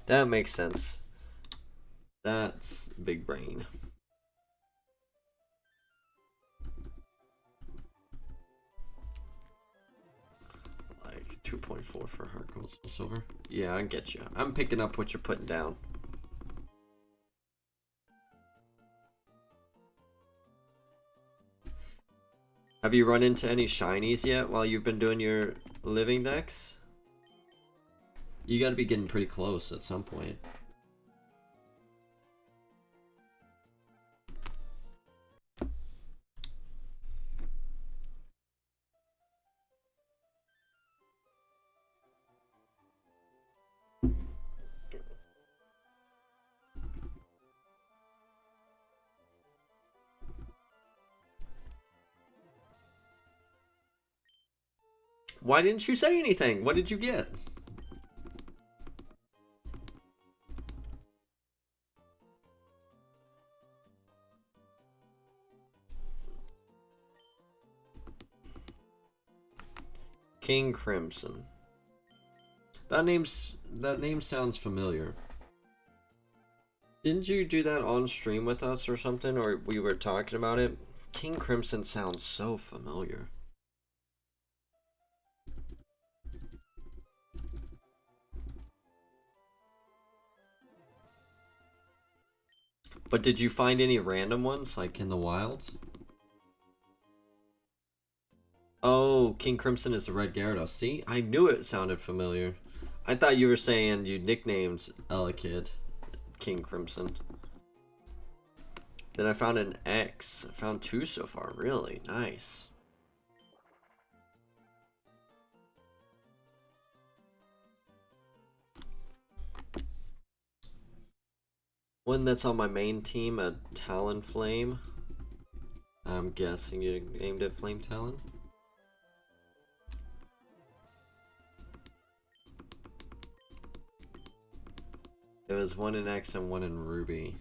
That makes sense. That's big brain. 2.4 for hard gold silver. Yeah, I get you. I'm picking up what you're putting down. Have you run into any shinies yet while you've been doing your living decks? You gotta be getting pretty close at some point. Why didn't you say anything? What did you get? King Crimson. That name sounds familiar. Didn't you do that on stream with us or something, or we were talking about it? King Crimson sounds so familiar. But did you find any random ones, like in the wilds? Oh, King Crimson is the red Gyarados. See? I knew it sounded familiar. I thought you were saying you nicknamed Elekid King Crimson. Then I found an X. I found 2 so far. Really nice. One that's on my main team, a Talonflame. I'm guessing you named it Flame Talon. It was 1 in X and 1 in Ruby.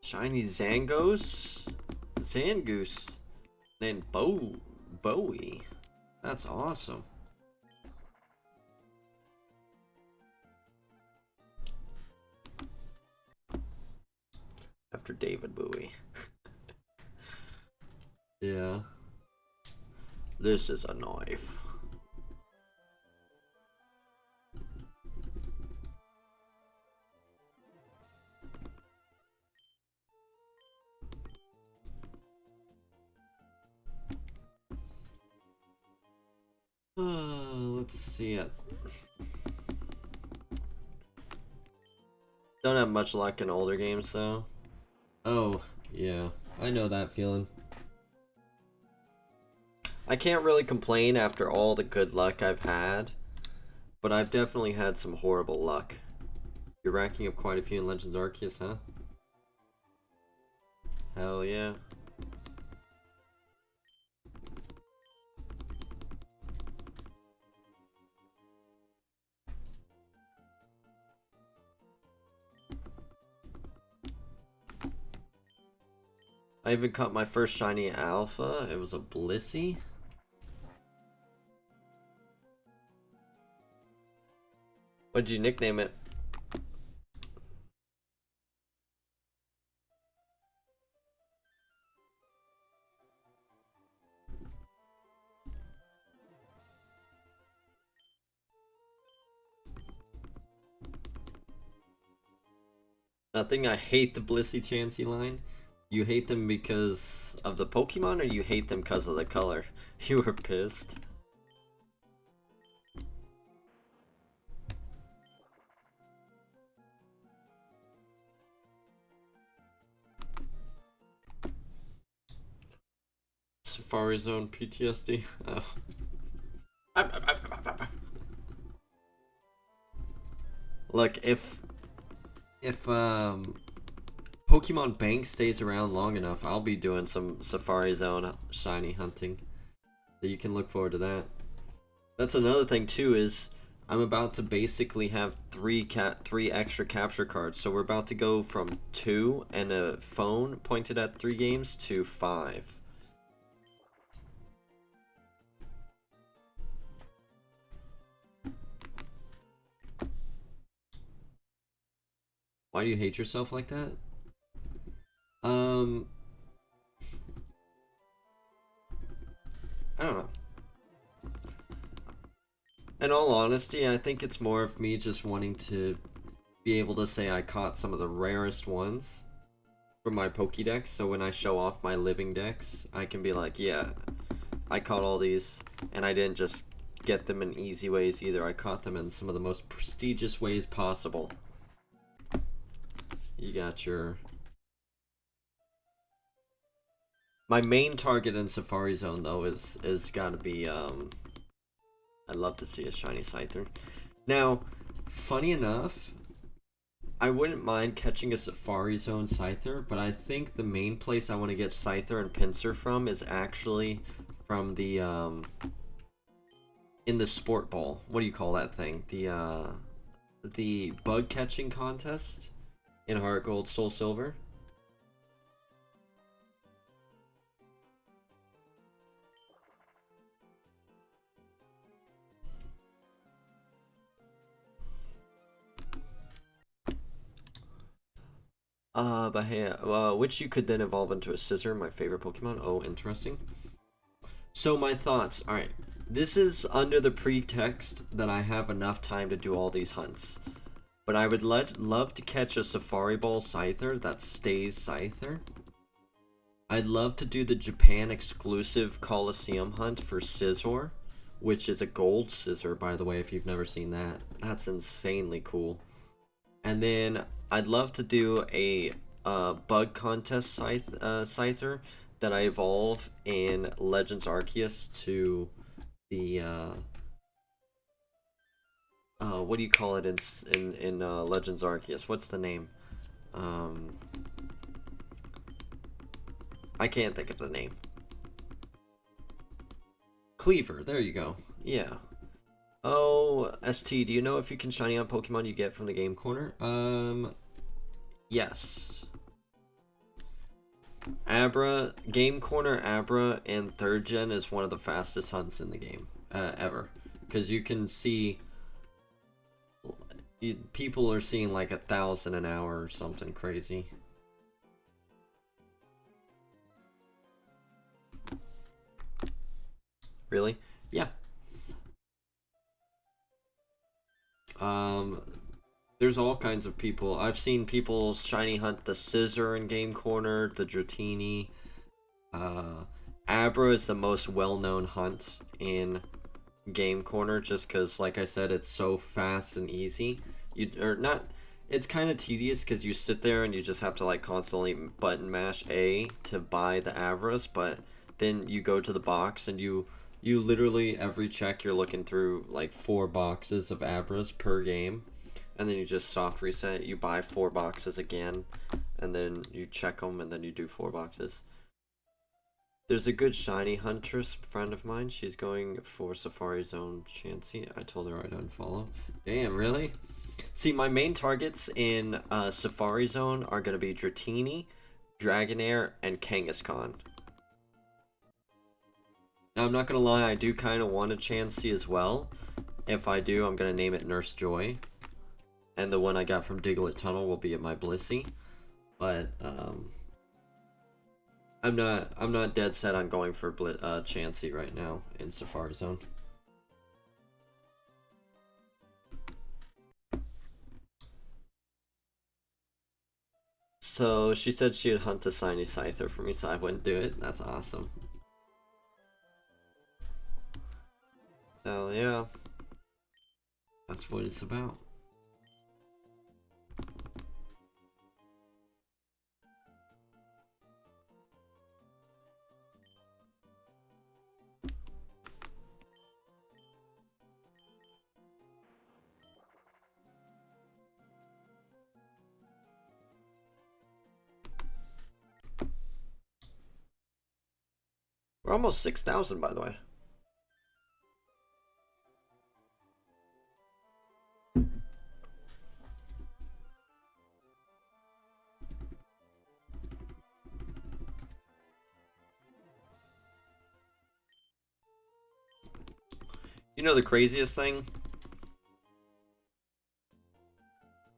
Shiny Zangoose? Zangoose. And Bowie. That's awesome. After David Bowie. Yeah. This is a knife. Let's see it. Don't have much luck in older games though. Oh, yeah. I know that feeling. I can't really complain after all the good luck I've had, but I've definitely had some horrible luck. You're racking up quite a few in Legends Arceus, huh? Hell yeah. I even caught my first shiny alpha. It was a Blissey. What'd you nickname it? Nothing. I hate the Blissey Chansey line. You hate them because of the Pokemon, or you hate them because of the color? You were pissed. Safari Zone PTSD. Oh. Look, if Pokemon Bank stays around long enough, I'll be doing some Safari Zone shiny hunting. So you can look forward to that. That's another thing too, is I'm about to basically have three extra capture cards. So we're about to go from 2 and a phone pointed at 3 games to 5. Why do you hate yourself like that? In all honesty, I think it's more of me just wanting to be able to say I caught some of the rarest ones from my Pokédex, so when I show off my living decks, I can be like, yeah, I caught all these, and I didn't just get them in easy ways either. I caught them in some of the most prestigious ways possible. You got your... My main target in Safari Zone, though, is gotta be, I'd love to see a shiny Scyther. Now, funny enough, I wouldn't mind catching a Safari Zone Scyther, but I think the main place I want to get Scyther and Pinsir from is actually from the, in the Sport Ball. What do you call that thing? The bug catching contest in Heart Gold, Soul Silver. But hey, which you could then evolve into a Scizor, my favorite Pokemon. Oh, interesting. So my thoughts. Alright, this is under the pretext that I have enough time to do all these hunts. But I would love to catch a Safari Ball Scyther that stays Scyther. I'd love to do the Japan exclusive Coliseum hunt for Scizor, which is a gold Scizor, by the way, if you've never seen that. That's insanely cool. And then I'd love to do a bug contest Scyther that I evolve in Legends Arceus to the what do you call it in Legends Arceus? What's the name? I can't think of the name. Cleaver. There you go. Yeah. Oh, ST, do you know if you can shiny on Pokemon you get from the game corner? Yes. Abra, Game Corner Abra and 3rd Gen is one of the fastest hunts in the game, ever. Because you can see, people are seeing like 1,000 an hour or something crazy. Really? Yeah. There's all kinds of people. I've seen people shiny hunt the Scizor in Game Corner, the Dratini. Abra is the most well-known hunt in Game Corner just because, like I said, it's so fast and easy. It's kind of tedious because you sit there and you just have to like constantly button mash A to buy the Abras, but then you go to the box and you literally every check you're looking through like 4 boxes of Abras per game, and then you just soft reset, you buy 4 boxes again, and then you check them, and then you do 4 boxes. There's a good shiny huntress friend of mine. She's going for Safari Zone Chansey. I told her I'd unfollow. Damn, really? See, my main targets in Safari Zone are going to be Dratini, Dragonair, and Kangaskhan. Now, I'm not going to lie, I do kind of want a Chansey as well. If I do, I'm going to name it Nurse Joy. And the one I got from Diglett Tunnel will be at my Blissey. But, I'm not dead set on going for Chansey right now in Safari Zone. So, she said she would hunt a shiny Scyther for me, so I wouldn't do it. That's awesome. Hell yeah. That's what it's about. We're almost 6,000, by the way. You know the craziest thing?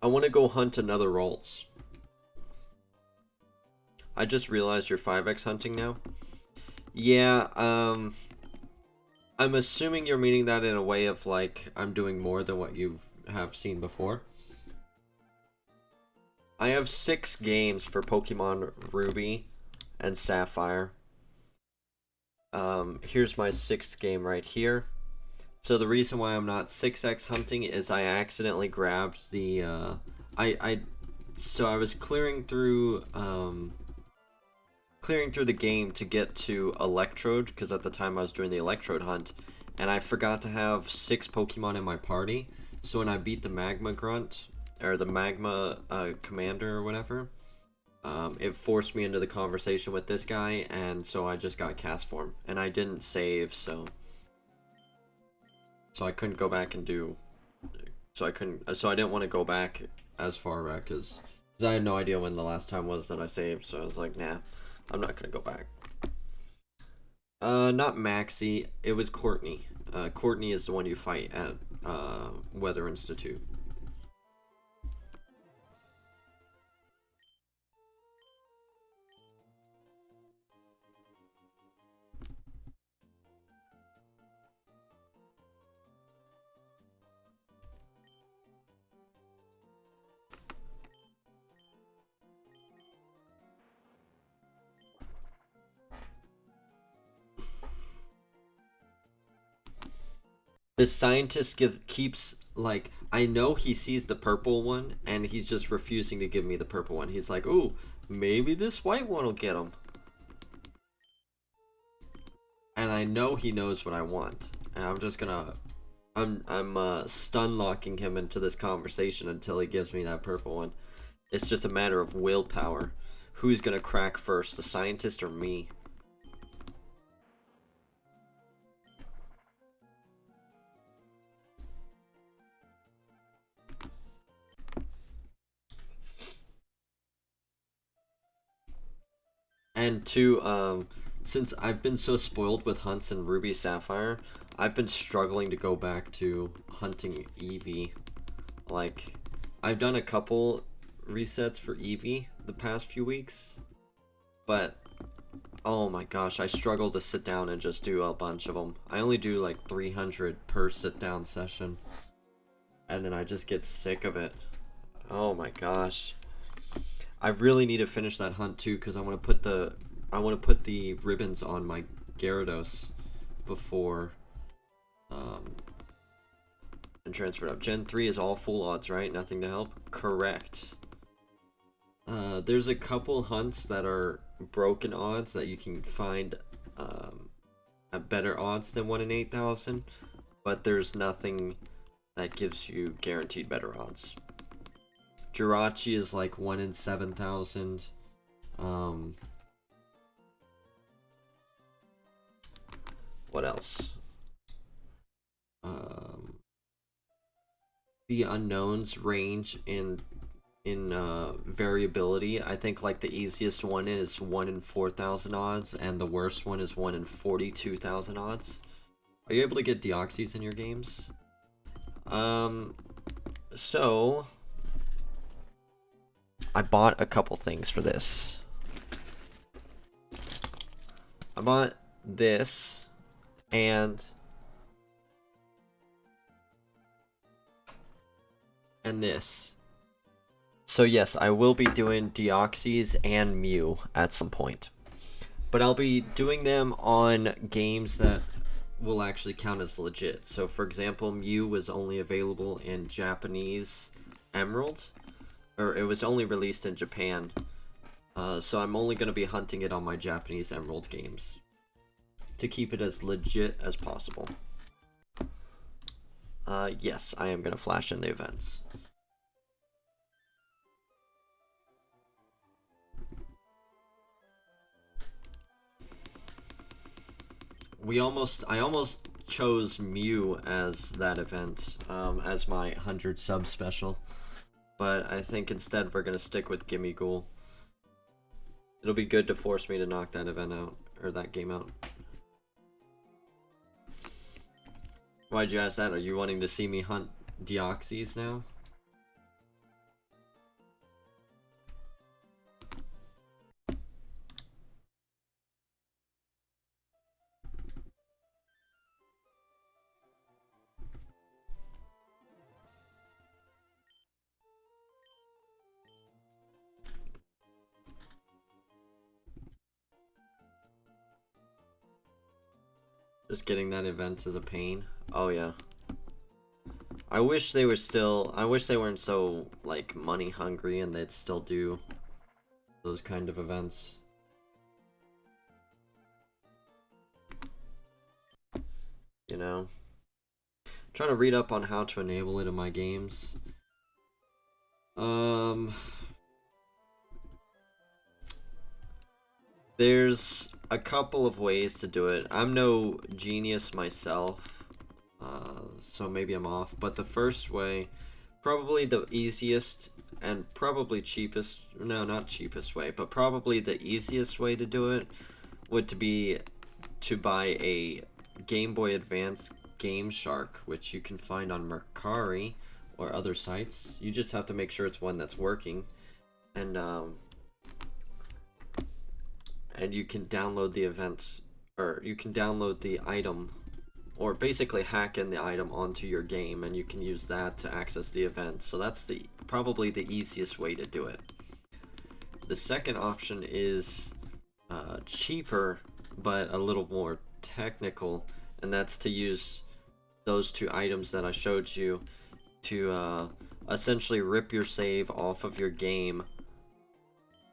I want to go hunt another Ralts. I just realized you're 5x hunting now. Yeah, I'm assuming you're meaning that in a way of like I'm doing more than what you have seen before. I have 6 games for Pokemon Ruby and Sapphire. Here's my 6th game right here. So the reason why I'm not 6x hunting is I accidentally grabbed the so I was clearing through the game to get to Electrode, because at the time I was doing the Electrode hunt, and I forgot to have 6 Pokemon in my party. So when I beat the Magma Grunt, or the Magma Commander or whatever, it forced me into the conversation with this guy, and so I just got Castform, and I didn't save, so I couldn't go back and do, so I didn't want to go back as far back, because I had no idea when the last time was that I saved, so I was like, nah, I'm not gonna go back. Not Maxie, it was Courtney. Courtney is the one you fight at, Weather Institute. The scientist keeps, like, I know he sees the purple one, and he's just refusing to give me the purple one. He's like, ooh, maybe this white one will get him. And I know he knows what I want. And I'm just gonna, I'm stun locking him into this conversation until he gives me that purple one. It's just a matter of willpower. Who's gonna crack first, the scientist or me? And two, since I've been so spoiled with hunts in Ruby Sapphire, I've been struggling to go back to hunting Eevee. Like, I've done a couple resets for Eevee the past few weeks, but oh my gosh, I struggle to sit down and just do a bunch of them. I only do like 300 per sit down session, and then I just get sick of it. Oh my gosh. I really need to finish that hunt too, because I want to put the ribbons on my Gyarados before and transfer it up. Gen 3 is all full odds, right? Nothing to help? Correct. There's a couple hunts that are broken odds that you can find at better odds than 1 in 8,000, but there's nothing that gives you guaranteed better odds. Jirachi is like 1 in 7,000. What else? The unknowns range in variability. I think like the easiest one is 1 in 4,000 odds, and the worst one is 1 in 42,000 odds. Are you able to get Deoxys in your games? So I bought a couple things for this. I bought this and this. So yes, I will be doing Deoxys and Mew at some point. But I'll be doing them on games that will actually count as legit. So for example, Mew was only available in Japanese Emerald, or it was only released in Japan. So I'm only going to be hunting it on my Japanese Emerald games to keep it as legit as possible. Yes, I am going to flash in the events. I almost chose Mew as that event, as my 100 sub special, but I think instead we're gonna stick with Gimme Ghoul. It'll be good to force me to knock that event out, or that game out. Why'd you ask that? Are you wanting to see me hunt Deoxys now? Just getting that event is a pain. Oh yeah. I wish they were still, I wish they weren't so, like, money hungry and they'd still do those kind of events. You know? I'm trying to read up on how to enable it in my games. There's a couple of ways to do it. I'm no genius myself, so maybe I'm off. But the first way, probably the easiest and probably cheapest, no, not cheapest way, but probably the easiest way to do it would to be to buy a Game Boy Advance Game Shark, which you can find on Mercari or other sites. You just have to make sure it's one that's working, and you can download the events, or you can download the item, or basically hack in the item onto your game, and you can use that to access the event. So that's the probably the easiest way to do it. The second option is cheaper, but a little more technical, and that's to use those two items that I showed you to essentially rip your save off of your game,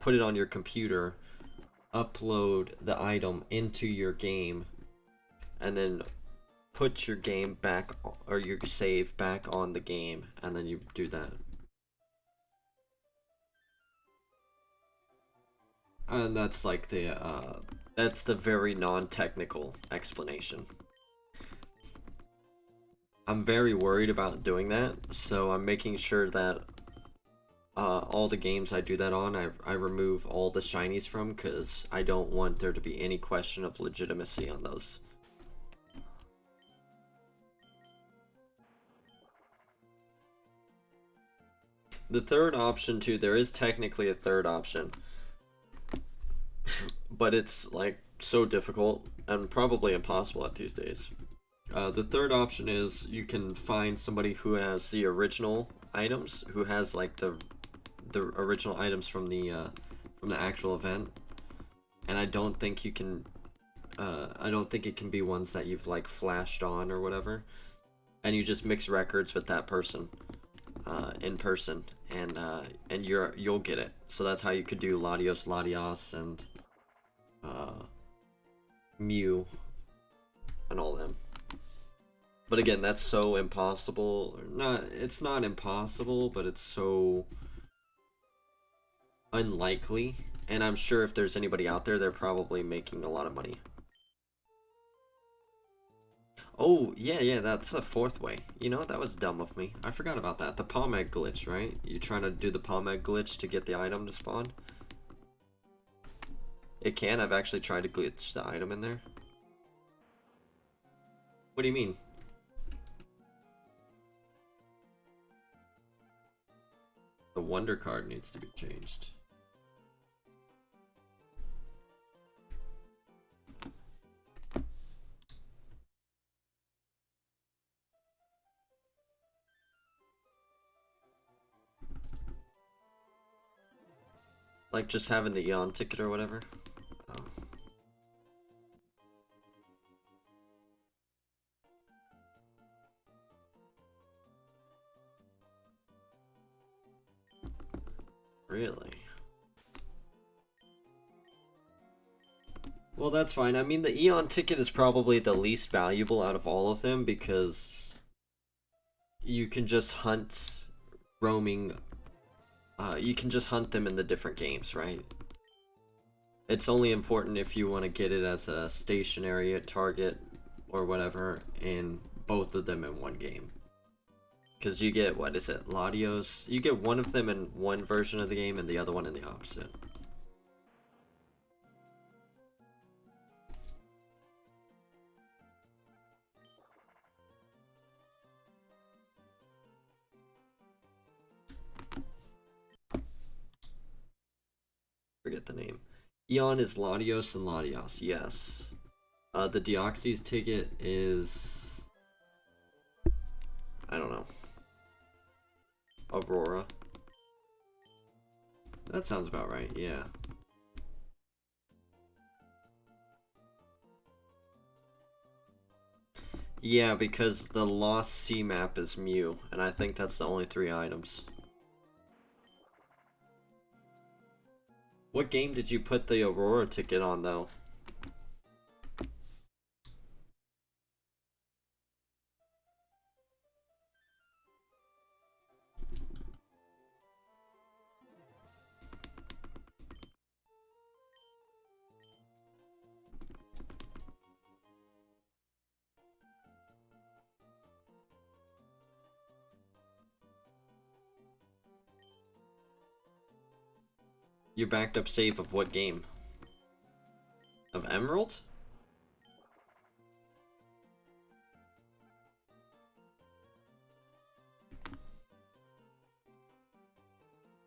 put it on your computer, upload the item into your game, and then put your game back, or your save back on the game, and then you do that. And that's like that's the very non-technical explanation. I'm very worried about doing that, so I'm making sure that all the games I do that on, I remove all the shinies from, because I don't want there to be any question of legitimacy on those. The third option too, there is technically a third option, but it's like so difficult and probably impossible at these days. The third option is you can find somebody who has the original items, who has like the original items from the actual event, and I don't think you can. I don't think it can be ones that you've like flashed on or whatever, and you just mix records with that person in person, and you'll get it. So that's how you could do Latios and Mew and all them. But again, that's so impossible. Not, it's not impossible, but it's so unlikely. And I'm sure if there's anybody out there, they're probably making a lot of money. Oh, yeah, that's the fourth way. You know, that was dumb of me. I forgot about that. The palm egg glitch, right? You trying to do the palm egg glitch to get the item to spawn? It can. I've actually tried to glitch the item in there. What do you mean? The wonder card needs to be changed. Like just having the Eon ticket or whatever? Oh. Really? Well, that's fine. I mean, the Eon ticket is probably the least valuable out of all of them, because you can just hunt roaming. You can just hunt them in the different games, right? It's only important if you want to get it as a stationary target or whatever in both of them in one game. Because you get, what is it, Latios? You get one of them in one version of the game and the other one in the opposite. Forget the name. Eon is Latios and Latios, yes. The Deoxys ticket is... I don't know. Aurora. That sounds about right, yeah. . Yeah, because the lost sea map is Mew, and I think that's the only 3 items. What game did you put the Aurora ticket on, though? Your backed up save of what game? Of Emerald?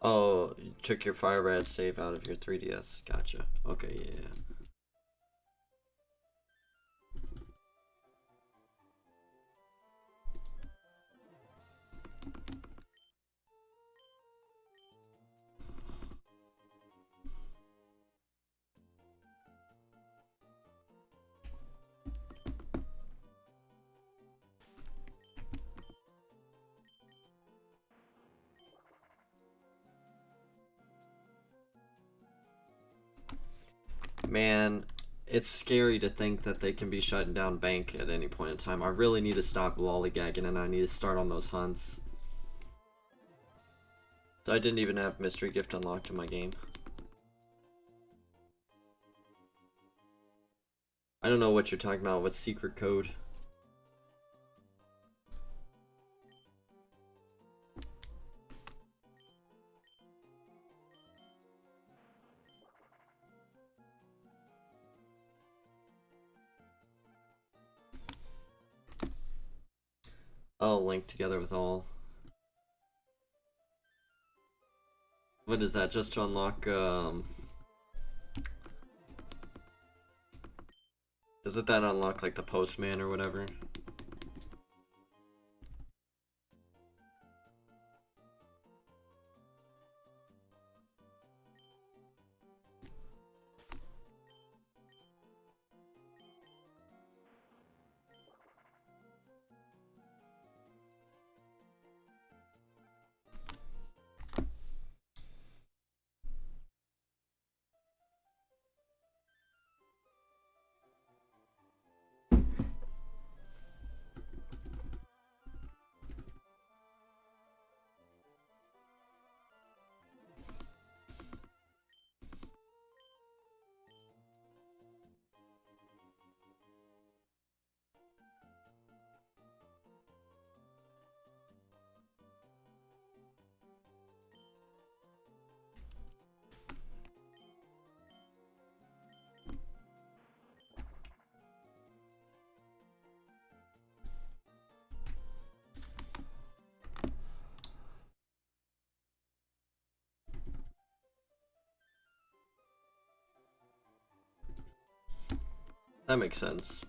Oh, you took your Fire Red save out of your 3DS. Gotcha. Okay, yeah. Man, it's scary to think that they can be shutting down bank at any point in time. I really need to stop lollygagging and I need to start on those hunts. So I didn't even have mystery gift unlocked in my game. I don't know what you're talking about with secret code. Oh, link together with all. What is that? Just to unlock, Doesn't that unlock, like, the postman or whatever? That makes sense.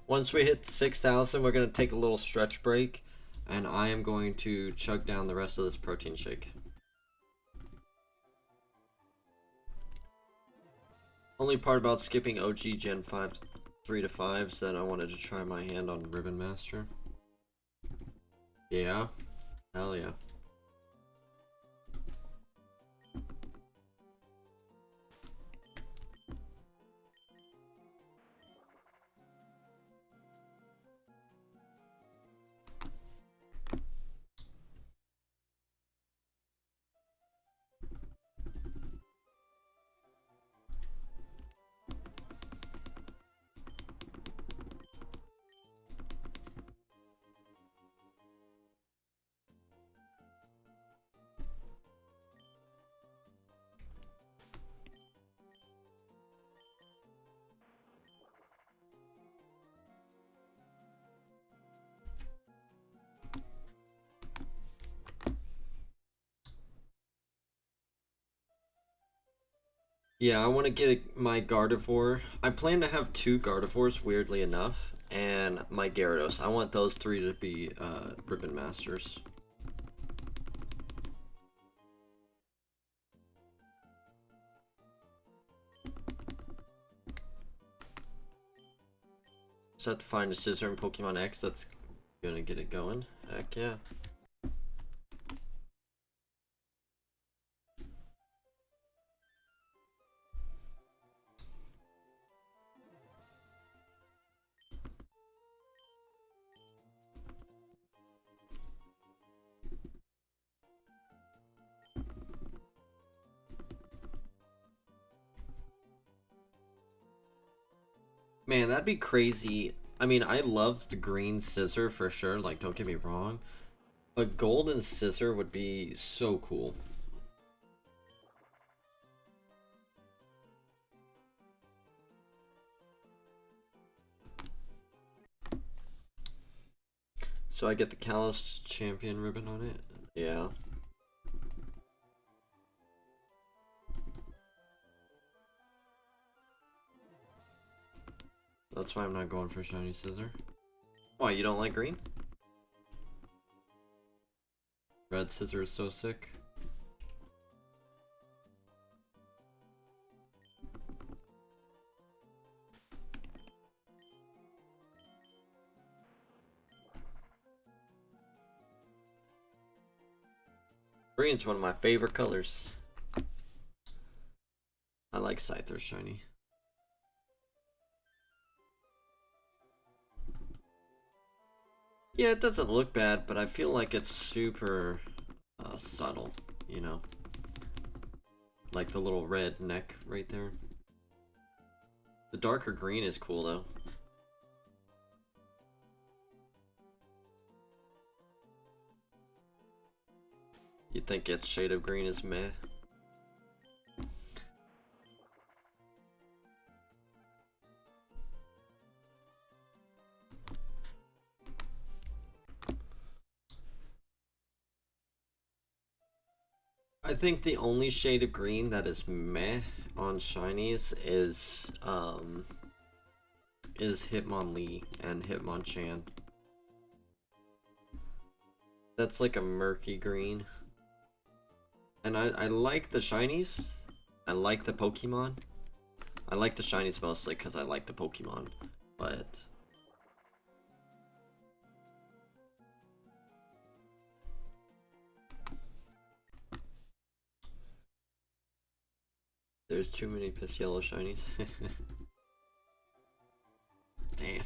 Once we hit 6,000, we're going to take a little stretch break, and I am going to chug down the rest of this protein shake. Only part about skipping OG Gen 5 3 to 5s that I wanted to try my hand on Ribbon Master. Yeah? Hell yeah. Yeah, I want to get my Gardevoir. I plan to have two Gardevoirs, weirdly enough, and my Gyarados. I want those three to be Ribbon Masters. Just have to find a Scizor in Pokemon X that's gonna get it going. Heck yeah. Man, that'd be crazy. I mean, I love the green Scissor for sure, like, don't get me wrong. But golden Scissor would be so cool. So I get the Callus Champion ribbon on it? Yeah. That's why I'm not going for shiny Scissor. Why, you don't like green? Red Scissor is so sick. Green's one of my favorite colors. I like Scyther shiny. Yeah, it doesn't look bad, but I feel like it's super subtle, you know? Like the little red neck right there. The darker green is cool though. You think its shade of green is meh? I think the only shade of green that is meh on shinies is Hitmonlee and Hitmonchan. That's like a murky green. And I like the shinies. I like the Pokemon. I like the shinies mostly because I like the Pokemon. But there's too many piss yellow shinies. Damn.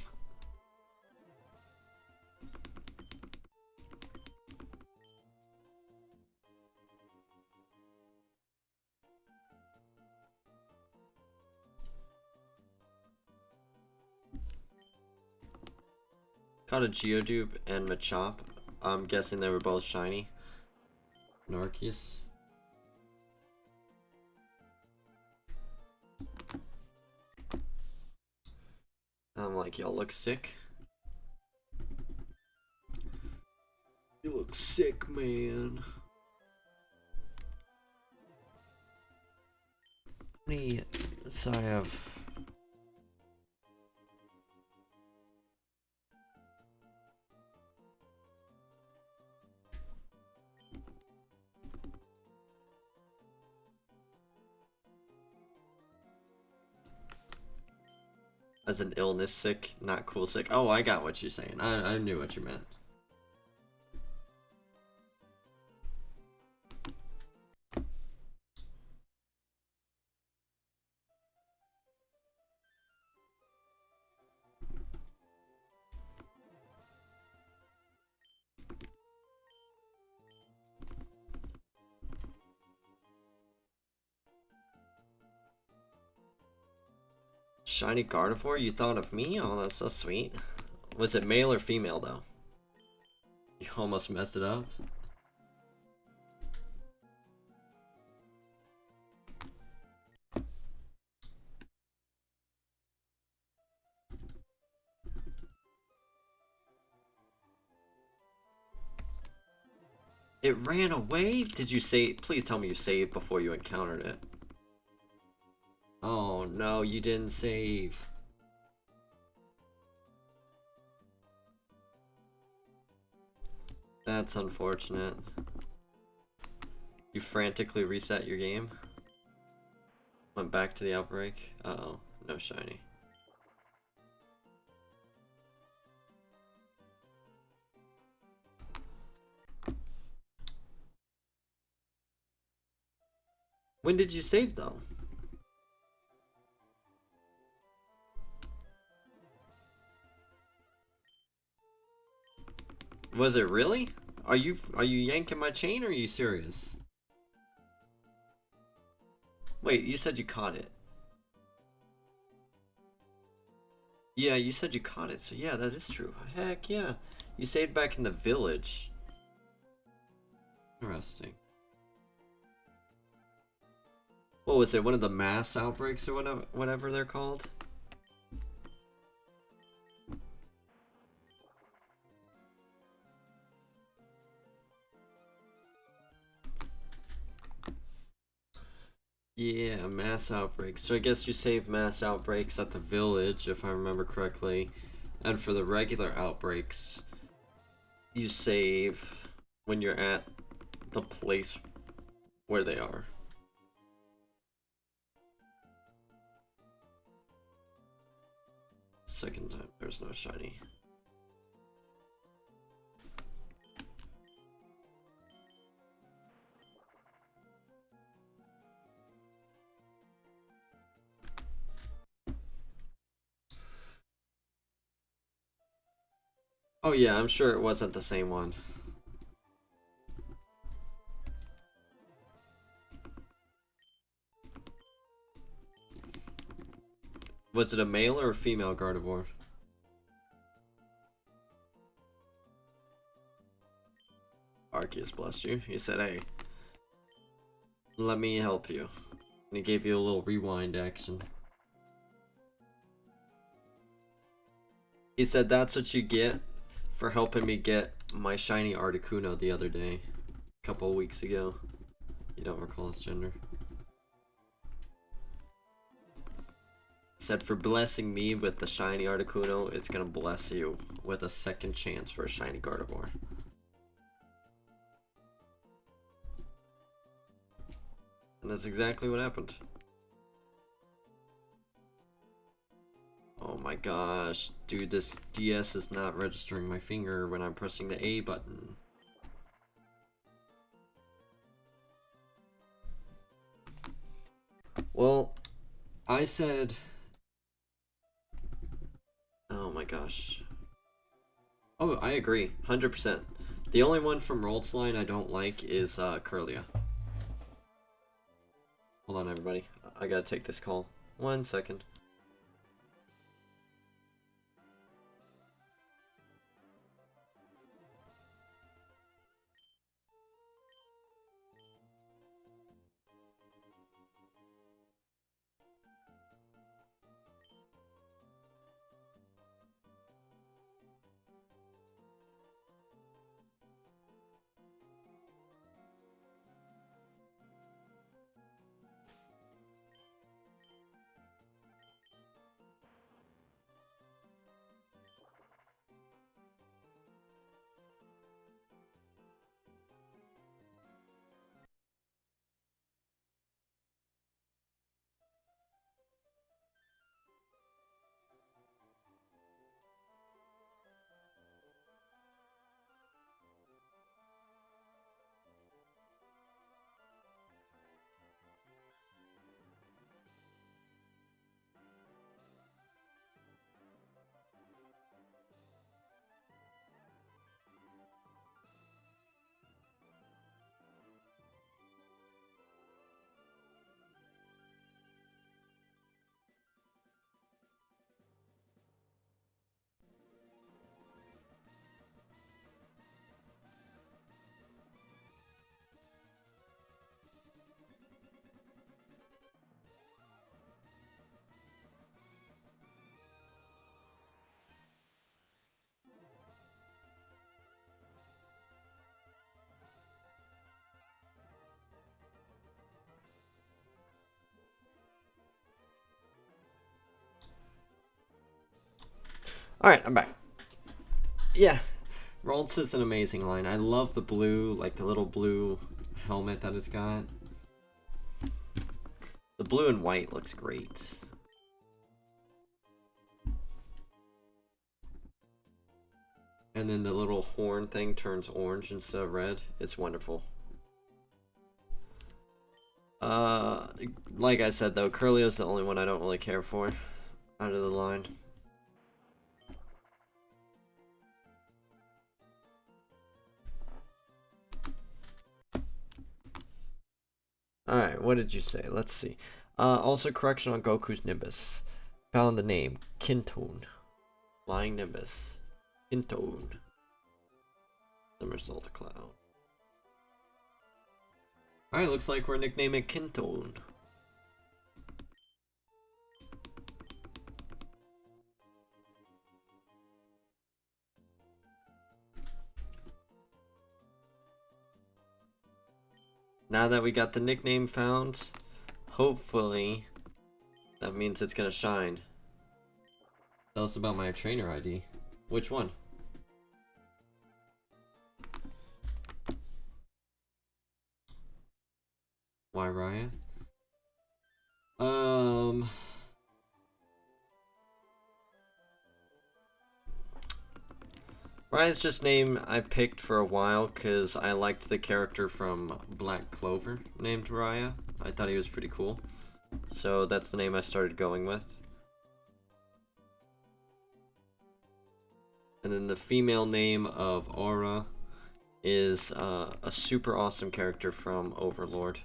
Caught a Geodude and Machop. I'm guessing they were both shiny. Narcius. I'm like, y'all look sick. You look sick, man. So I have. As an illness sick, not cool sick. Oh, I got what you're saying. I knew what you meant. Shiny Gardevoir? You thought of me? Oh, that's so sweet. Was it male or female, though? You almost messed it up. It ran away? Did you say? Please tell me you saved before you encountered it. Oh no, you didn't save. That's unfortunate. You frantically reset your game? Went back to the outbreak? Uh-oh, no shiny. When did you save though? Was it really? Are you yanking my chain or are you serious? Wait, you said you caught it. Yeah, you said you caught it, so yeah, that is true. Heck yeah. You saved back in the village. Interesting. What was it, one of the mass outbreaks or whatever they're called? Yeah, mass outbreaks. So I guess you save mass outbreaks at the village, if I remember correctly. And for the regular outbreaks, you save when you're at the place where they are. Second time, there's no shiny. Oh yeah, I'm sure it wasn't the same one. Was it a male or a female Gardevoir? Arceus, bless you. He said, hey, let me help you. And he gave you a little rewind action. He said that's what you get for helping me get my shiny Articuno the other day. A couple of weeks ago. You don't recall his gender. He said for blessing me with the shiny Articuno, it's gonna bless you with a second chance for a shiny Gardevoir. And that's exactly what happened. Oh my gosh, dude, this DS is not registering my finger when I'm pressing the A button. Well, I said... Oh my gosh. Oh, I agree, 100%. The only one from Rolt's line I don't like is Curlia. Hold on, everybody. I gotta take this call. 1 second. Alright, I'm back. Yeah, Ralts is an amazing line. I love the blue, like the little blue helmet that it's got. The blue and white looks great. And then the little horn thing turns orange instead of red. It's wonderful. Like I said though, Curlio's the only one I don't really care for out of the line. Alright, what did you say? Let's see. Also correction on Goku's Nimbus. Found the name. Kintone. Flying Nimbus. Kintone. Somersault Cloud. Alright, looks like we're nicknaming it Kintone. Now that we got the nickname found, hopefully that means it's gonna shine. Tell us about my trainer ID. Which one? Why Raya? Raya's just name I picked for a while because I liked the character from Black Clover named Raya. I thought he was pretty cool. So that's the name I started going with. And then the female name of Aura is a super awesome character from Overlord.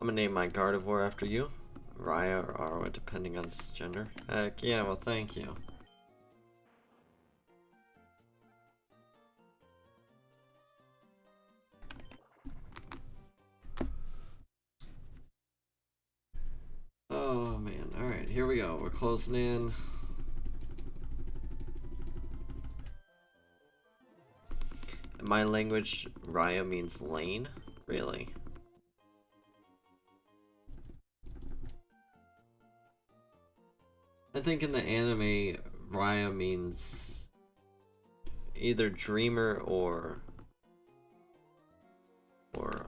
I'm gonna name my Gardevoir after you. Raya or Aura, depending on its gender. Heck yeah, well thank you. Oh man, alright, here we go. We're closing in. In my language, Raya means lane? Really? I think in the anime, Raya means either dreamer or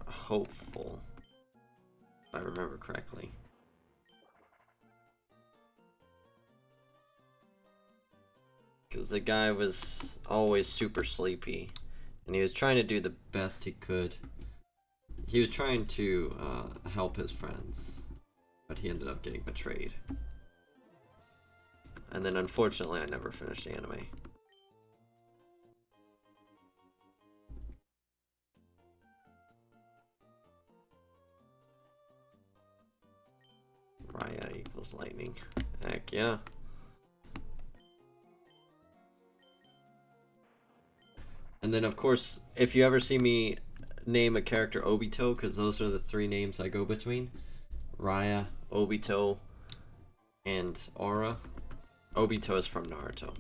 hopeful, if I remember correctly. Because the guy was always super sleepy, and he was trying to do the best he could. He was trying to help his friends, but he ended up getting betrayed. And then unfortunately I never finished the anime. Raya equals lightning. Heck yeah. And then of course, if you ever see me name a character Obito, because those are the three names I go between. Raya, Obito, and Aura. Obito is from Naruto.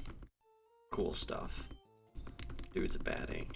Cool stuff. Dude's a baddie.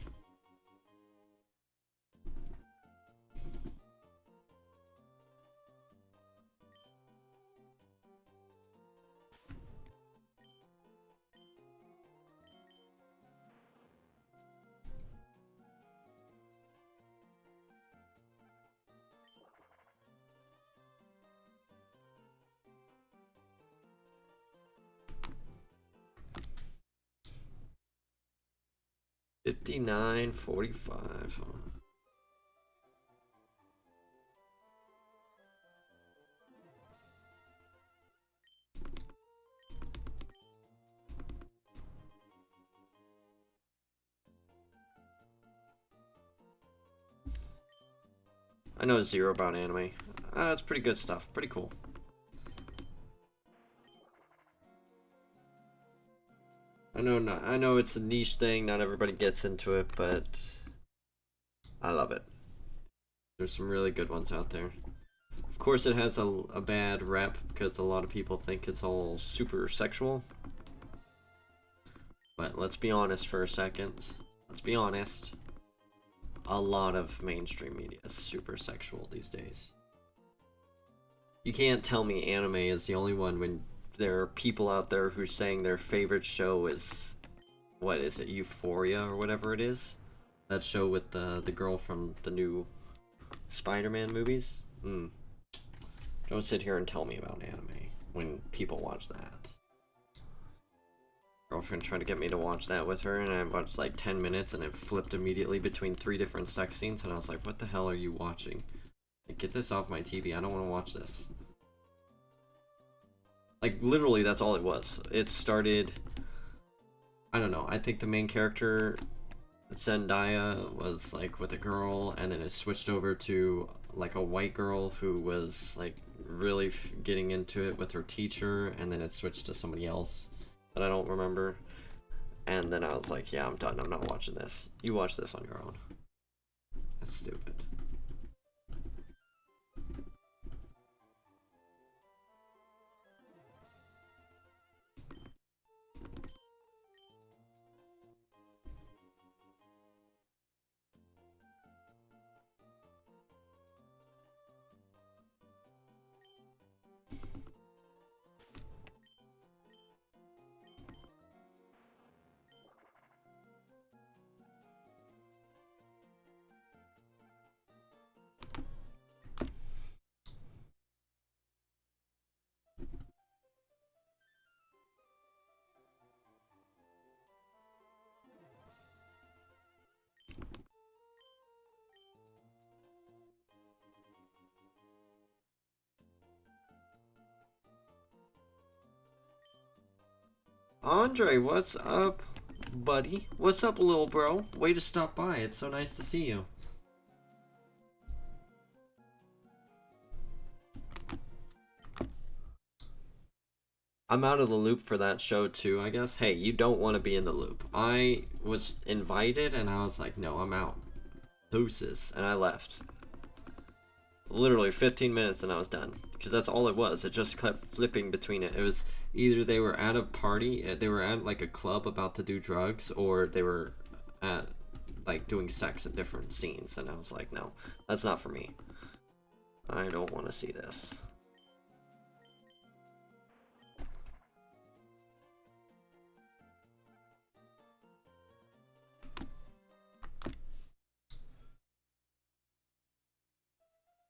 $59.45. I know zero about anime. That's pretty good stuff. Pretty cool. I know it's a niche thing, not everybody gets into it, but I love it. There's some really good ones out there. Of course, it has a bad rep because a lot of people think it's all super sexual. But let's be honest for a second. Let's be honest. A lot of mainstream media is super sexual these days. You can't tell me anime is the only one when there are people out there who are saying their favorite show is, what is it, Euphoria or whatever it is? That show with the girl from the new Spider-Man movies? Don't sit here and tell me about anime when people watch that. Girlfriend tried to get me to watch that with her, and I watched like 10 minutes, and it flipped immediately between 3 different sex scenes, and I was like, what the hell are you watching? Like, get this off my TV, I don't want to watch this. Like, literally, that's all it was. It started... I don't know, I think the main character, Zendaya, was like with a girl, and then it switched over to like a white girl who was like really getting into it with her teacher, and then it switched to somebody else that I don't remember. And then I was like, yeah, I'm done. I'm not watching this. You watch this on your own. That's stupid. Andre, what's up, buddy? What's up, little bro? Way to stop by. It's so nice to see you. I'm out of the loop for that show too, I guess. Hey, you don't want to be in the loop. I was invited and I was like, no, I'm out. Deuces. And I left. Literally 15 minutes and I was done. Because that's all it was. It just kept flipping between it. It was either they were at a party, they were at like a club about to do drugs, or they were at like doing sex at different scenes. And I was like, no, that's not for me. I don't want to see this.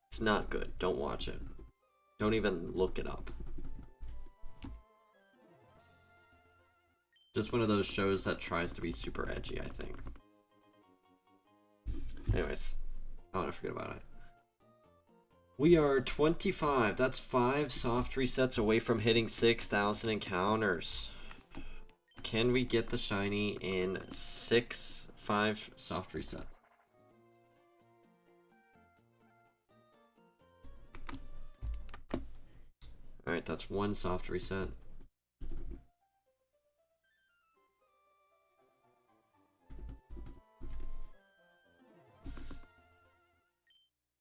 It's not good. Don't watch it. Don't even look it up. Just one of those shows that tries to be super edgy, I think. Anyways, I want to forget about it. We are 25. That's 5 soft resets away from hitting 6,000 encounters. Can we get the shiny in 5 soft resets? Alright, that's 1 soft reset.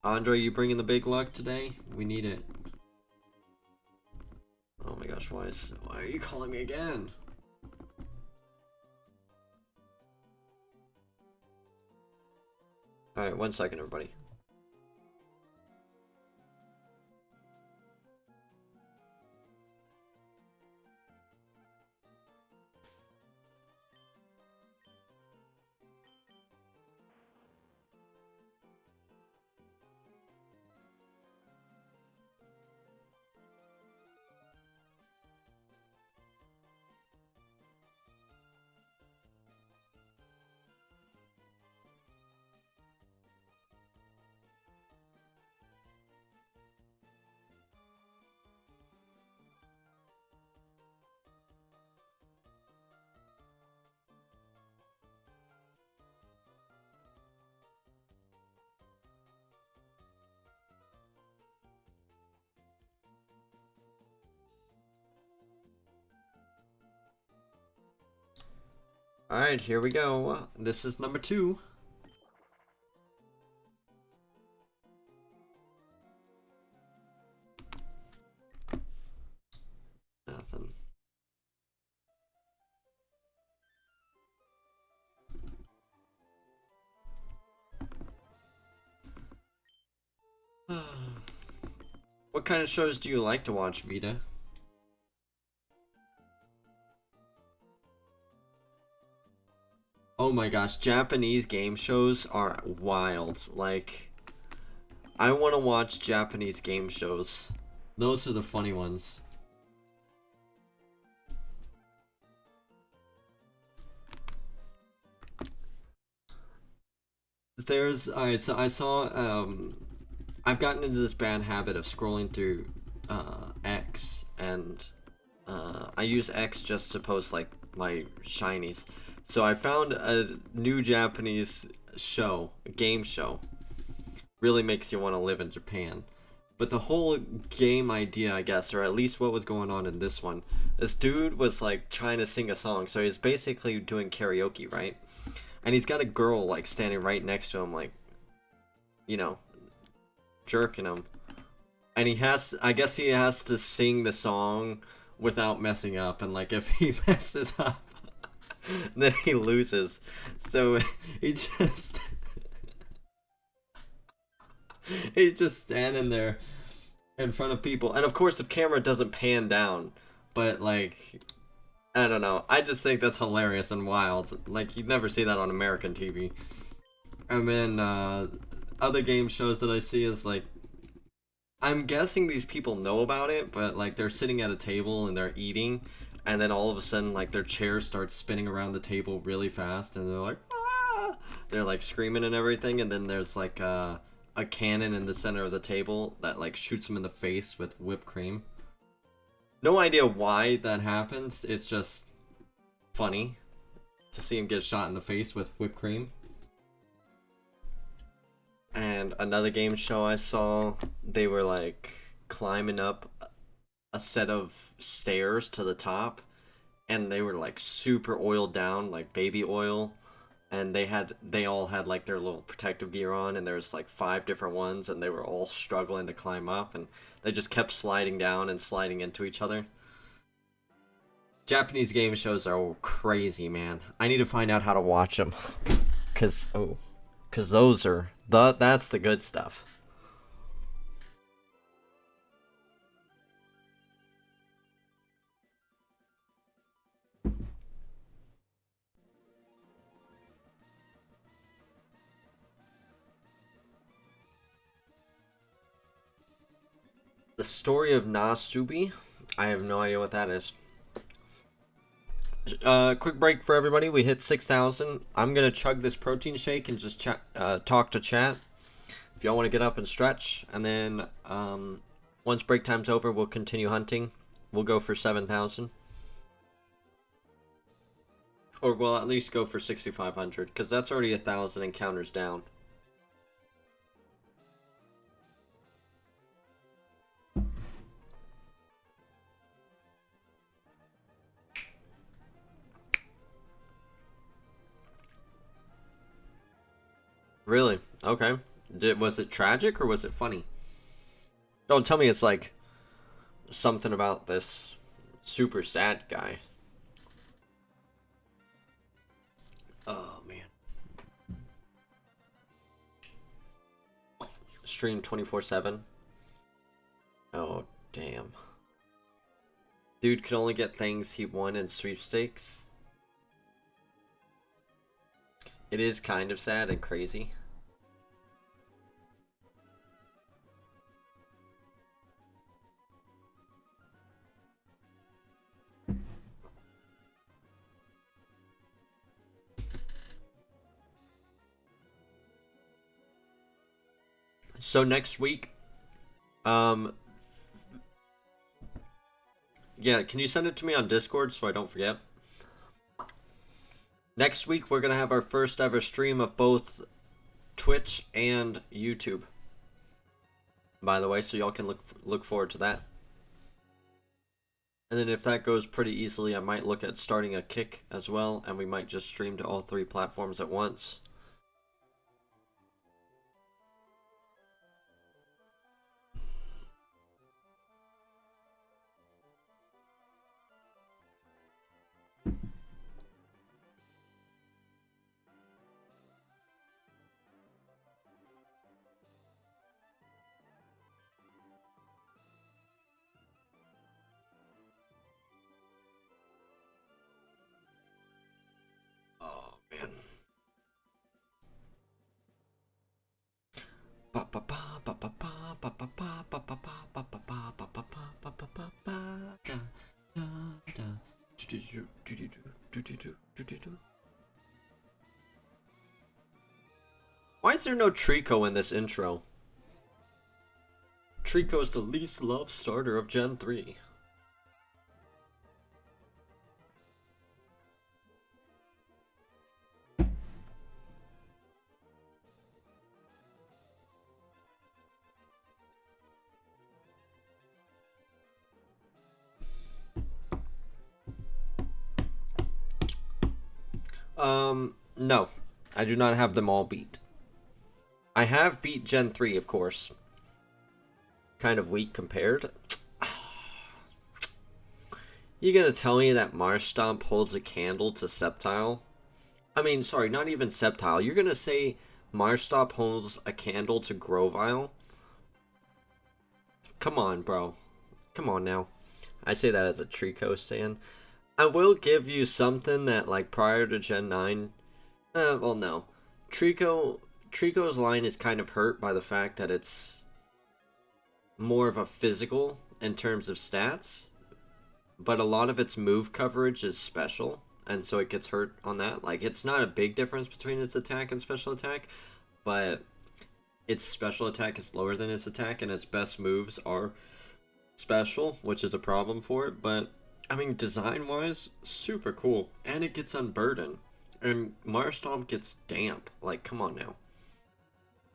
Andre, you bringing the big luck today? We need it. Oh my gosh, why are you calling me again? Alright, 1 second, everybody. Alright, here we go. This is number 2. Nothing. What kind of shows do you like to watch, Vita? Oh my gosh, Japanese game shows are wild. Like, I want to watch Japanese game shows. Those are the funny ones. Alright, so I saw, I've gotten into this bad habit of scrolling through, X, and, I use X just to post, like, my shinies. So I found a new Japanese show, a game show. Really makes you want to live in Japan. But the whole game idea, I guess, or at least what was going on in this one, this dude was, like, trying to sing a song, so he's basically doing karaoke, right? And he's got a girl, like, standing right next to him, like, you know, jerking him. And I guess he has to sing the song without messing up. And, like, if he messes up, then he loses. So he just, he's just standing there in front of people. And, of course, the camera doesn't pan down. But, like, I don't know. I just think that's hilarious and wild. Like, you'd never see that on American TV. And then, other game shows that I see is, like, I'm guessing these people know about it, but, like, they're sitting at a table and they're eating, and then all of a sudden, like, their chair starts spinning around the table really fast, and they're like, ah! They're, like, screaming and everything, and then there's, like, a cannon in the center of the table that, like, shoots them in the face with whipped cream. No idea why that happens. It's just funny to see him get shot in the face with whipped cream. And another game show I saw, they were like climbing up a set of stairs to the top, and they were like super oiled down, like baby oil, and they all had like their little protective gear on, and there's like 5 different ones, and they were all struggling to climb up, and they just kept sliding down and sliding into each other. Japanese game shows are crazy, man. I need to find out how to watch them. Cause those are that's the good stuff. The story of Nasubi? I have no idea what that is. Quick break for everybody. We hit 6,000. I'm gonna chug this protein shake and just talk to chat. If y'all want to get up and stretch, and then once break time's over, we'll continue hunting. We'll go for 7,000, or we'll at least go for 6,500, because that's already 1,000 encounters down. Really? Okay. Was it tragic or was it funny? Don't tell me it's like something about this super sad guy. Oh man. Stream 24/7. Oh damn. Dude could only get things he won in sweepstakes. It is kind of sad and crazy. So next week, yeah, can you send it to me on Discord so I don't forget? Next week we're gonna have our first ever stream of both Twitch and YouTube. By the way, so y'all can look forward to that. And then if that goes pretty easily, I might look at starting a kick as well, and we might just stream to all 3 platforms at once. Oh, man. Why is there no Trico in this intro? Trico is the least loved starter of Gen 3. No. I do not have them all beat. I have beat Gen 3, of course. Kind of weak compared. You gonna tell me that Marshtomp holds a candle to Sceptile? I mean, sorry, not even Sceptile. You're gonna say Marshtomp holds a candle to Grovyle? Come on, bro. Come on now. I say that as a Trico stan. I will give you something that, like, prior to Gen 9... well, no. Trico's line is kind of hurt by the fact that it's more of a physical in terms of stats, but a lot of its move coverage is special, and so it gets hurt on that. Like, it's not a big difference between its attack and special attack, but its special attack is lower than its attack, and its best moves are special, which is a problem for it. But I mean, design-wise, super cool, and it gets Unburden, and Marshtomp gets Damp. Like, come on now.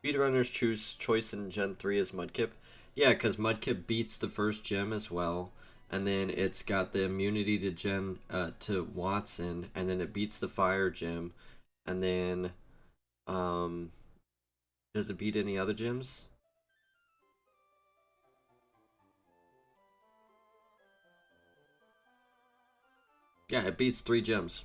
Speedrunner's choice in Gen 3 is Mudkip. Yeah, because Mudkip beats the first gym as well, and then it's got the immunity to Watson, and then it beats the Fire Gym, and then does it beat any other gyms? Yeah, it beats 3 gyms.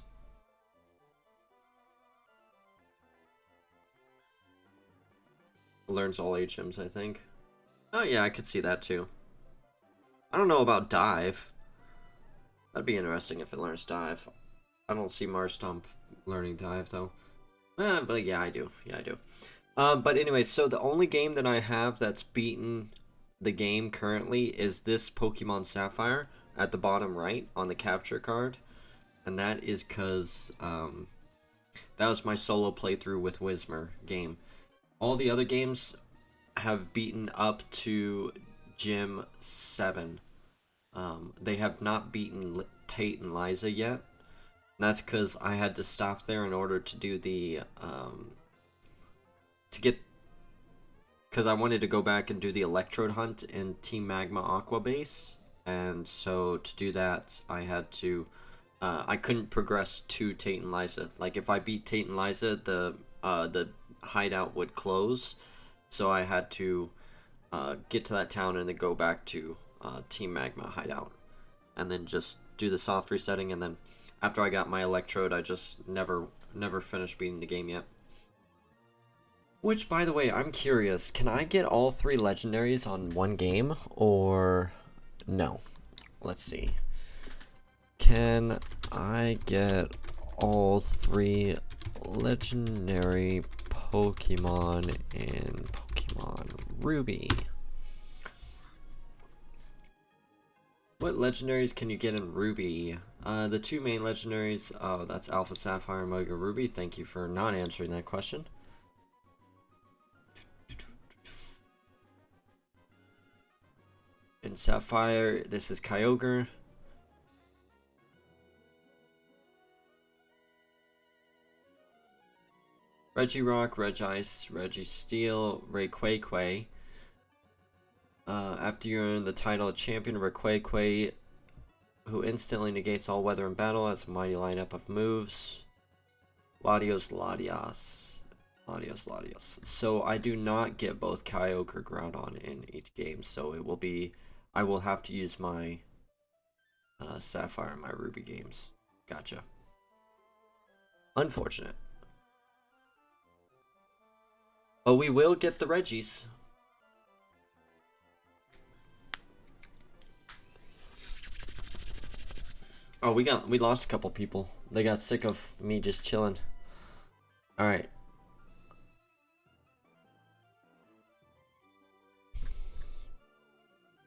Learns all 8 gyms, I think. Oh yeah, I could see that too. I don't know about Dive. That'd be interesting if it learns Dive. I don't see Marshtomp learning Dive though. But yeah, I do. Yeah, I do. But anyway, so the only game that I have that's beaten the game currently is this Pokemon Sapphire at the bottom right on the capture card. And that is because that was my solo playthrough with Whismer game. All the other games have beaten up to Gym 7. They have not beaten Tate and Liza yet. And that's because I had to stop there in order to do the because I wanted to go back and do the Electrode hunt in Team Magma Aqua Base, and so to do that I had to I couldn't progress to Tate and Liza. Like, if I beat Tate and Liza, the hideout would close, so I had to get to that town and then go back to Team Magma hideout, and then just do the soft resetting, and then after I got my Electrode, I just never finished beating the game yet. Which, by the way, I'm curious, can I get all 3 legendaries on one game, or no? Let's see. Can I get all 3 legendary Pokemon in Pokemon Ruby? What legendaries can you get in Ruby? The 2 main legendaries, that's Alpha Sapphire and Omega Ruby. Thank you for not answering that question. In Sapphire, this is Kyogre. Regirock, Regice, Registeel, Rayquaque. After you earn the title of Champion, Rayquaque who instantly negates all weather in battle, has a mighty lineup of moves. Latios Latias. Latios Latios. So I do not get both Kyogre or Groudon in each game, so it will be... I will have to use my Sapphire in my Ruby games. Gotcha. Unfortunate. But we will get the Reggies. Oh, we lost a couple people. They got sick of me just chilling. All right.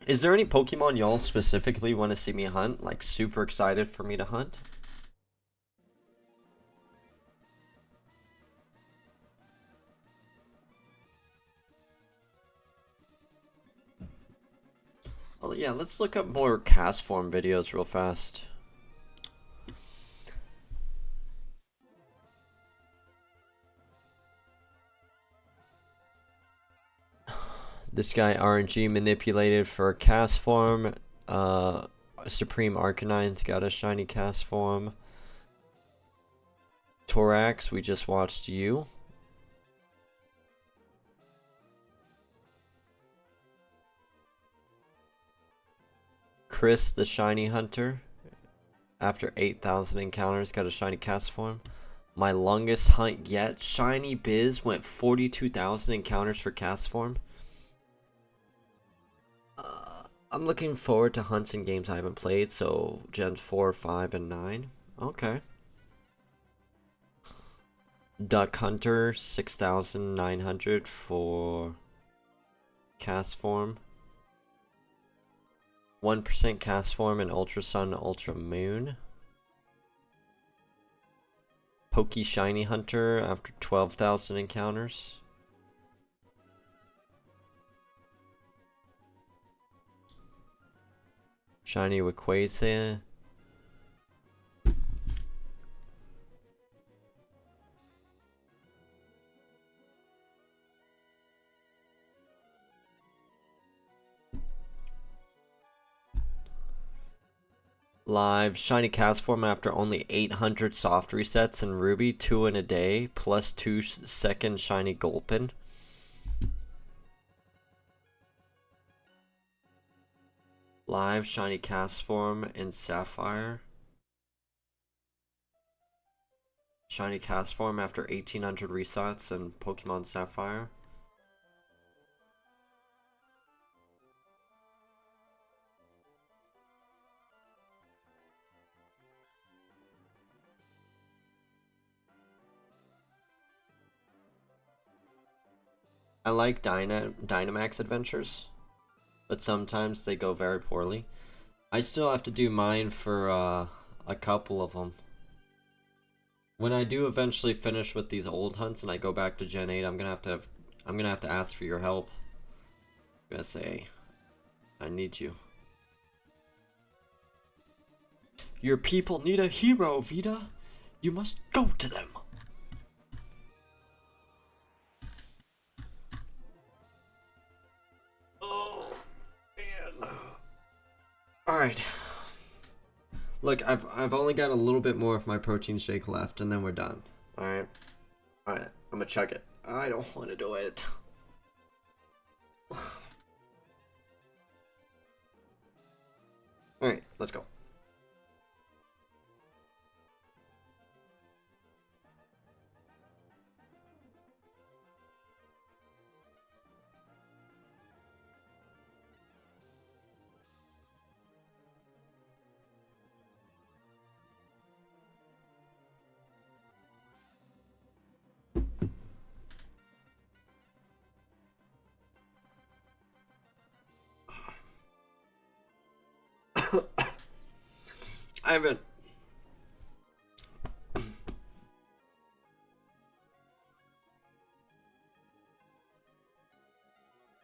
Is there any Pokemon y'all specifically want to see me hunt? Like super excited for me to hunt? Oh yeah, let's look up more Castform videos real fast. This guy RNG manipulated for Castform. Supreme Arcanine's got a shiny Castform. Torax, we just watched you. Chris the Shiny Hunter, after 8,000 encounters, got a shiny Castform. My longest hunt yet, Shiny Biz went 42,000 encounters for Castform. I'm looking forward to hunts and games I haven't played, so Gens 4, 5, and 9. Okay. Duck Hunter, 6,900 for Castform. 1% Castform and Ultra Sun, Ultra Moon. Pokey Shiny Hunter after 12,000 encounters. Shiny Rayquaza. Live shiny Castform after only 800 soft resets in Ruby, 2 in a day, plus 2 second shiny Gulpin. Live shiny Castform in Sapphire. Shiny Castform after 1800 resets in Pokemon Sapphire. I like Dynamax adventures, but sometimes they go very poorly. I still have to do mine for a couple of them. When I do eventually finish with these old hunts and I go back to Gen 8, I'm gonna have to ask for your help. I'm gonna say, I need you. Your people need a hero, Vita. You must go to them. Oh man. Alright. Look, I've only got a little bit more of my protein shake left and then we're done. Alright. Alright, I'm gonna chug it. I don't wanna do it. Alright, let's go. I haven't.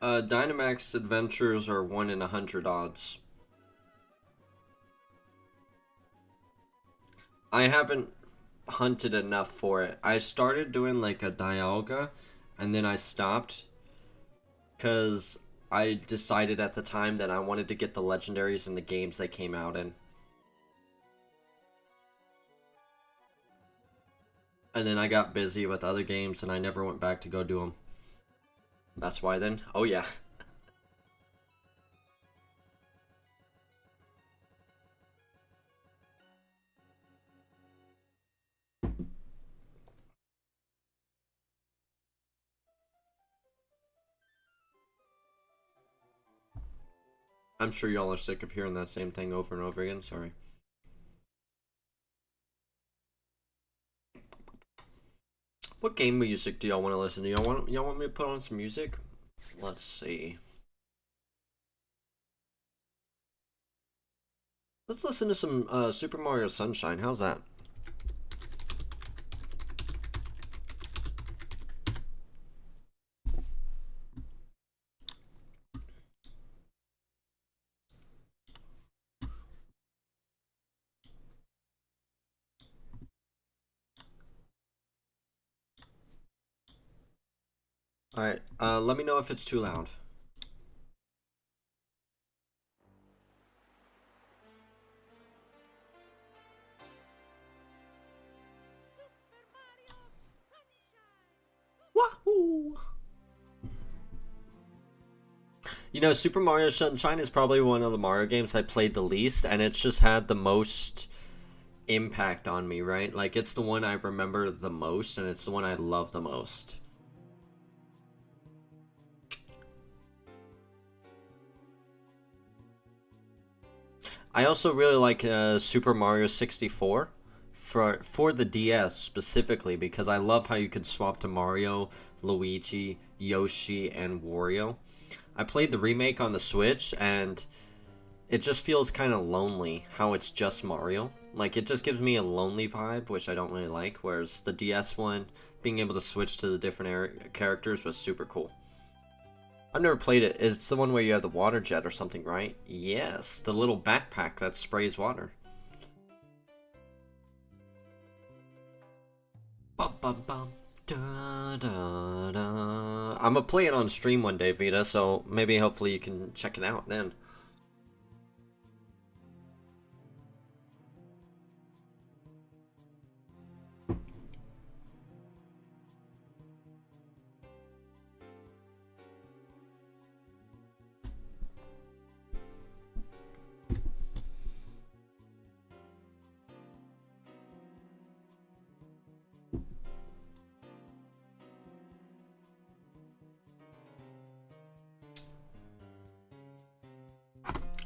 Dynamax adventures are 1 in 100 odds. I haven't hunted enough for it. I started doing like a Dialga, and then I stopped because I decided at the time that I wanted to get the legendaries in the games they came out in. And then I got busy with other games and I never went back to go do them. That's why then? Oh yeah. I'm sure y'all are sick of hearing that same thing over and over again, sorry. What game music do y'all want to listen to? Y'all want me to put on some music? Let's see. Let's listen to some Super Mario Sunshine. How's that? Alright, let me know if it's too loud. Wahoo! You know, Super Mario Sunshine is probably one of the Mario games I played the least, and it's just had the most impact on me, right? Like, it's the one I remember the most, and it's the one I love the most. I also really like Super Mario 64 for the DS specifically because I love how you can swap to Mario, Luigi, Yoshi, and Wario. I played the remake on the Switch and it just feels kind of lonely how it's just Mario. Like it just gives me a lonely vibe, which I don't really like, whereas the DS one, being able to switch to the different characters was super cool. I've never played it. It's the one where you have the water jet or something, right? Yes, the little backpack that sprays water. Bum, bum, bum. Da, da, da. I'm gonna play it on stream one day, Vita, so maybe hopefully you can check it out then.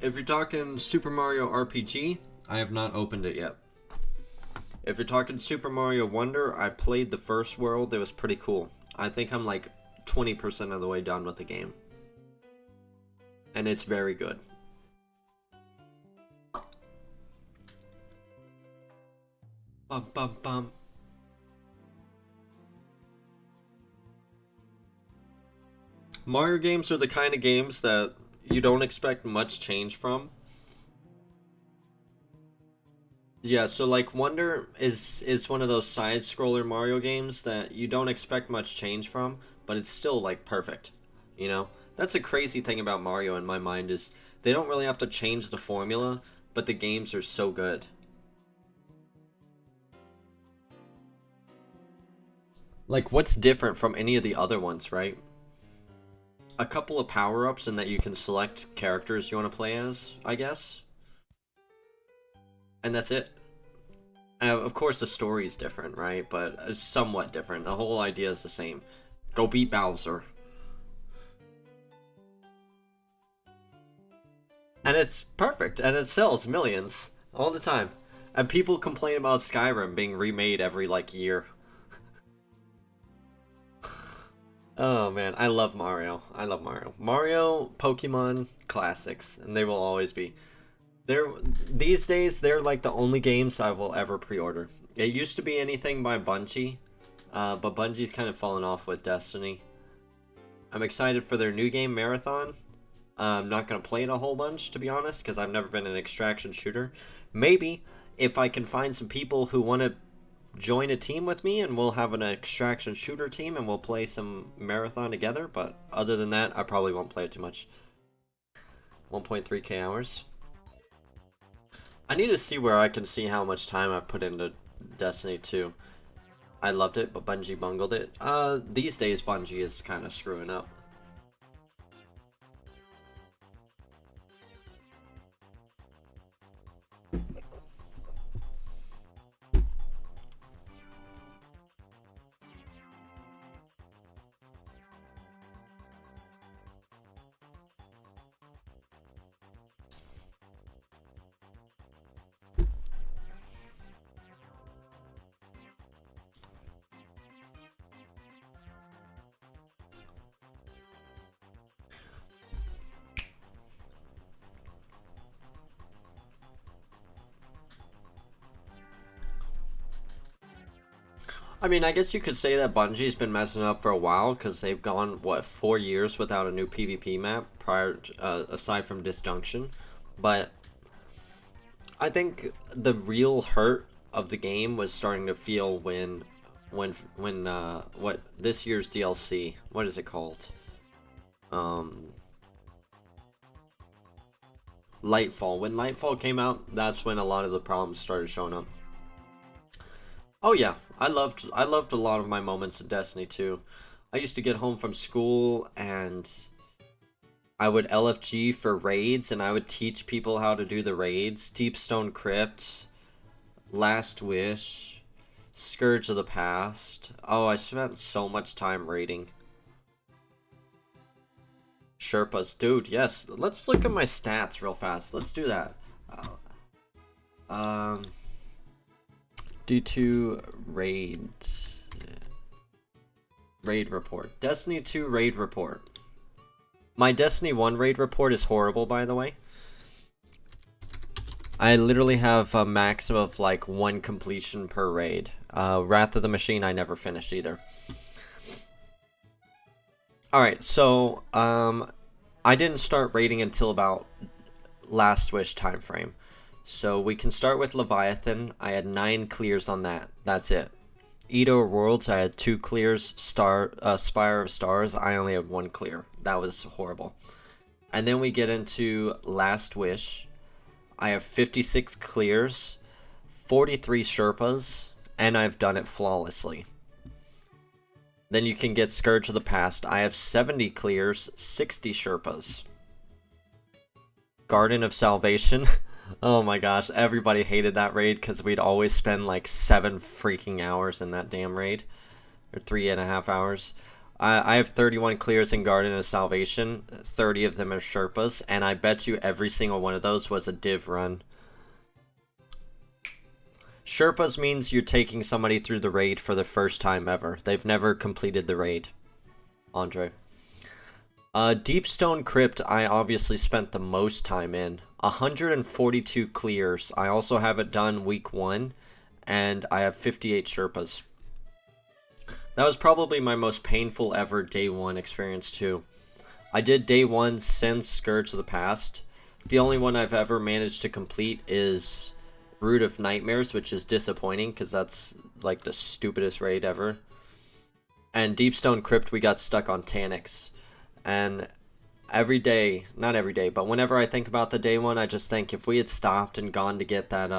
If you're talking Super Mario RPG, I have not opened it yet. If you're talking Super Mario Wonder, I played the first world. It was pretty cool. I think I'm like 20% of the way done with the game. And it's very good. Bum, bum, bum. Mario games are the kind of games that you don't expect much change from. Yeah, so like Wonder is one of those side scroller Mario games that you don't expect much change from, but it's still like perfect. You know? That's a crazy thing about Mario in my mind is they don't really have to change the formula, but the games are so good. Like what's different from any of the other ones, right? A couple of power-ups and that you can select characters you want to play as, I guess. And that's it. Of course, the story's different, right? But it's somewhat different. The whole idea is the same. Go beat Bowser. And it's perfect, and it sells millions all the time. And people complain about Skyrim being remade every, like, year. Oh, man, I love Mario. I love Mario. Mario, Pokemon, classics, and they will always be. They're these days they're like the only games I will ever pre-order. It used to be anything by Bungie, but Bungie's kind of fallen off with Destiny. I'm excited for their new game Marathon. I'm not gonna play it a whole bunch to be honest, because I've never been an extraction shooter. Maybe if I can find some people who want to join a team with me, and we'll have an extraction shooter team, and we'll play some Marathon together. But other than that, I probably won't play it too much. 1.3k hours. I need to see where I can see how much time I've put into Destiny 2. I loved it, but Bungie bungled it. These days Bungie is kind of screwing up. I mean, I guess you could say that Bungie's been messing up for a while because they've gone, what, 4 years without a new PvP map prior, aside from Disjunction. But I think the real hurt of the game was starting to feel when what this year's DLC, what is it called? Lightfall. When Lightfall came out, that's when a lot of the problems started showing up. Oh yeah, I loved a lot of my moments in Destiny 2. I used to get home from school and I would LFG for raids and I would teach people how to do the raids. Deepstone Crypt, Last Wish, Scourge of the Past. Oh, I spent so much time raiding. Sherpas, dude, yes. Let's look at my stats real fast. Let's do that. Um D2 raids. Raid report. Destiny 2 raid report. My Destiny 1 raid report is horrible, by the way. I literally have a maximum of like 1 completion per raid. Wrath of the Machine I never finished either. Alright, so I didn't start raiding until about Last Wish time frame. So we can start with Leviathan. I had 9 clears on that. That's it. Edo Worlds, I had 2 clears. Spire of Stars, I only had 1 clear. That was horrible. And then we get into Last Wish. I have 56 clears, 43 Sherpas, and I've done it flawlessly. Then you can get Scourge of the Past. I have 70 clears, 60 Sherpas. Garden of Salvation. Oh my gosh, everybody hated that raid because we'd always spend like 7 freaking hours in that damn raid. Or 3.5 hours. I have 31 clears in Garden of Salvation. 30 of them are Sherpas. And I bet you every single one of those was a div run. Sherpas means you're taking somebody through the raid for the first time ever. They've never completed the raid. Andre. Deepstone Crypt, I obviously spent the most time in. 142 clears. I also have it done week 1, and I have 58 Sherpas. That was probably my most painful ever day 1 experience too. I did day 1 since Scourge of the Past. The only one I've ever managed to complete is Root of Nightmares, which is disappointing because that's like the stupidest raid ever. And Deepstone Crypt, we got stuck on Taniks. And every day, not every day, but whenever I think about the day 1, I just think if we had stopped and gone to get that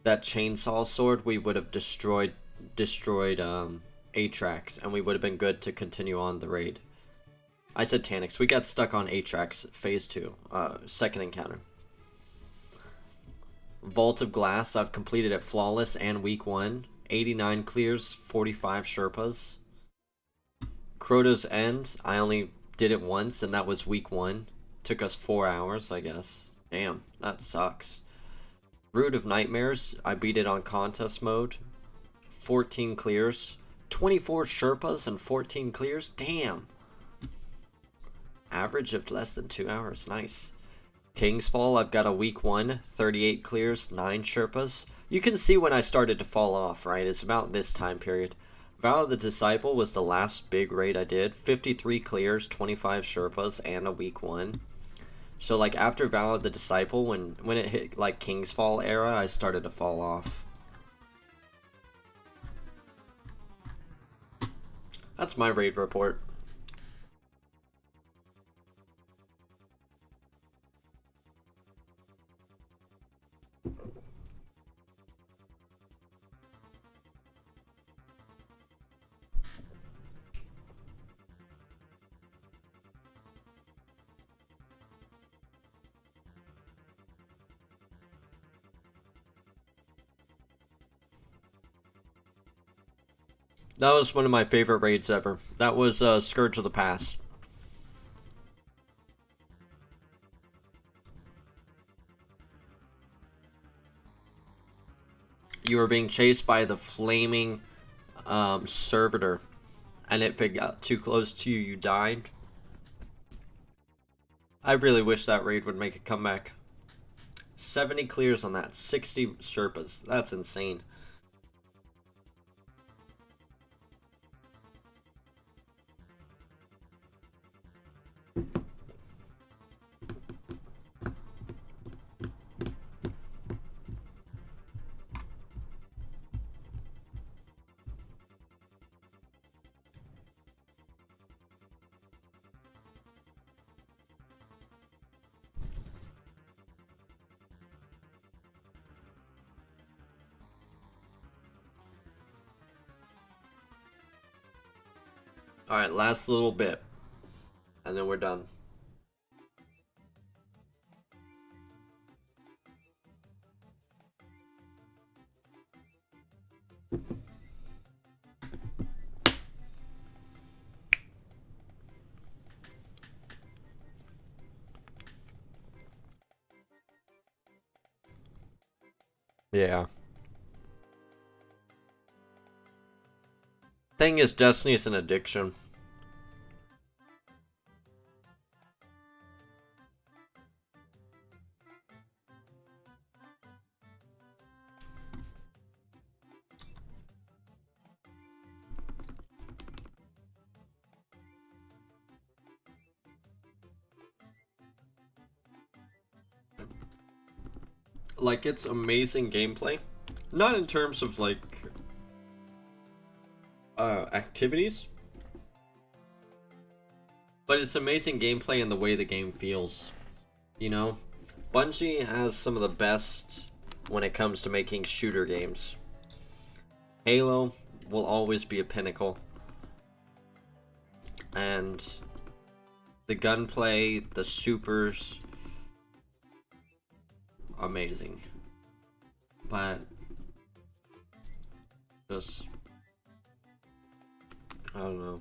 that chainsaw sword, we would have destroyed Atrax, and we would have been good to continue on the raid. I said Taniks. We got stuck on Atrax phase 2, second encounter. Vault of Glass, I've completed it flawless and week 1. 89 clears, 45 Sherpas. Crota's End, I only did it once, and that was week 1. Took us 4 hours, I guess. Damn, that sucks. Root of Nightmares, I beat it on contest mode. 14 clears. 24 Sherpas and 14 clears? Damn! Average of less than 2 hours, nice. King's Fall, I've got a week 1, 38 clears, 9 Sherpas. You can see when I started to fall off, right? It's about this time period. Vow of the Disciple was the last big raid I did. 53 clears, 25 Sherpas, and a week 1. So like after Vow of the Disciple, when it hit like King's Fall era, I started to fall off. That's my raid report. That was one of my favorite raids ever. That was Scourge of the Past. You were being chased by the flaming servitor, and if it got too close to you, you died. I really wish that raid would make a comeback. 70 clears on that, 60 Sherpas. That's insane. Alright, last little bit. And then we're done. Yeah. Thing is, Destiny is an addiction. Like, it's amazing gameplay. Not in terms of, like, activities. But it's amazing gameplay in the way the game feels. You know? Bungie has some of the best when it comes to making shooter games. Halo will always be a pinnacle. And the gunplay, the supers, amazing. But just, I don't know.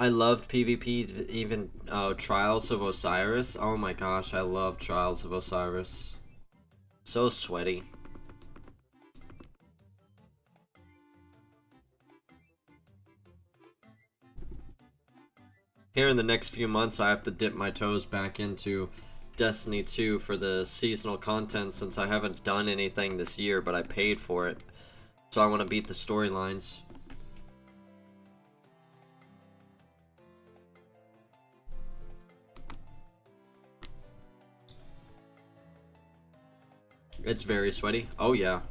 I loved PvP, even Trials of Osiris. Oh my gosh, I love Trials of Osiris. So sweaty. Here in the next few months, I have to dip my toes back into Destiny 2 for the seasonal content, since I haven't done anything this year, but I paid for it. So I want to beat the storylines. It's very sweaty. Oh yeah.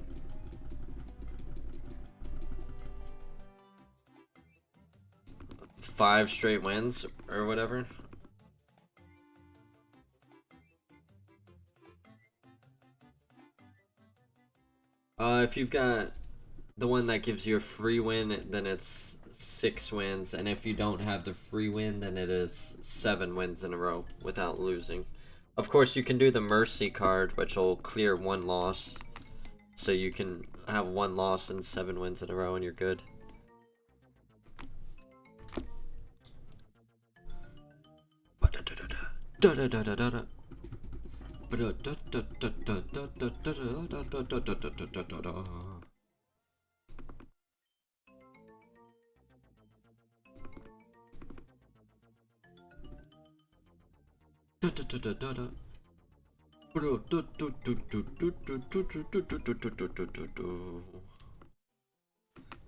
Five straight wins or whatever. If you've got the one that gives you a free win, then it's 6 wins, and if you don't have the free win, then it is 7 wins in a row without losing. Of course, you can do the mercy card, which will clear 1 loss, so you can have 1 loss and 7 wins in a row, and you're good.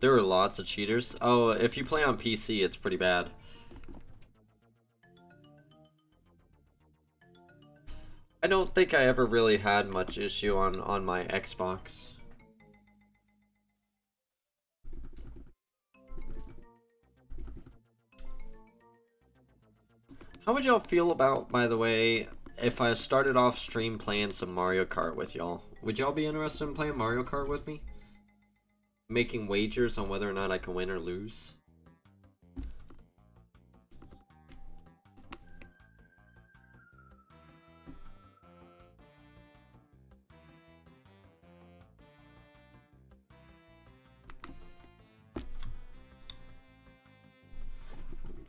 There are lots of cheaters. Oh, if you play on PC, it's pretty bad. I don't think I ever really had much issue on my Xbox. How would y'all feel about, by the way, if I started off stream playing some Mario Kart with y'all? Would y'all be interested in playing Mario Kart with me? making wagers on whether or not I can win or lose.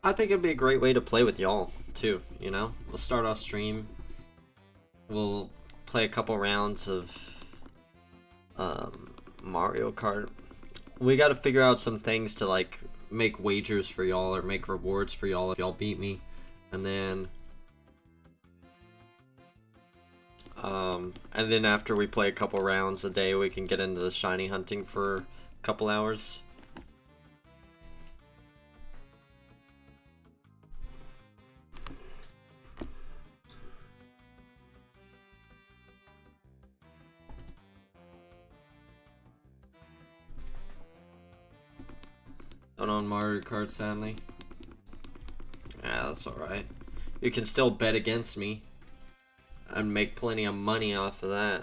I think it'd be a great way to play with y'all too, you know? We'll start off stream. We'll play a couple rounds of Mario Kart. We got to figure out some things to like make wagers for y'all or make rewards for y'all if y'all beat me. And then after we play a couple rounds a day, we can get into the shiny hunting for a couple hours. Don't own Mario Kart, sadly. Yeah, that's alright. You can still bet against me and make plenty of money off of that.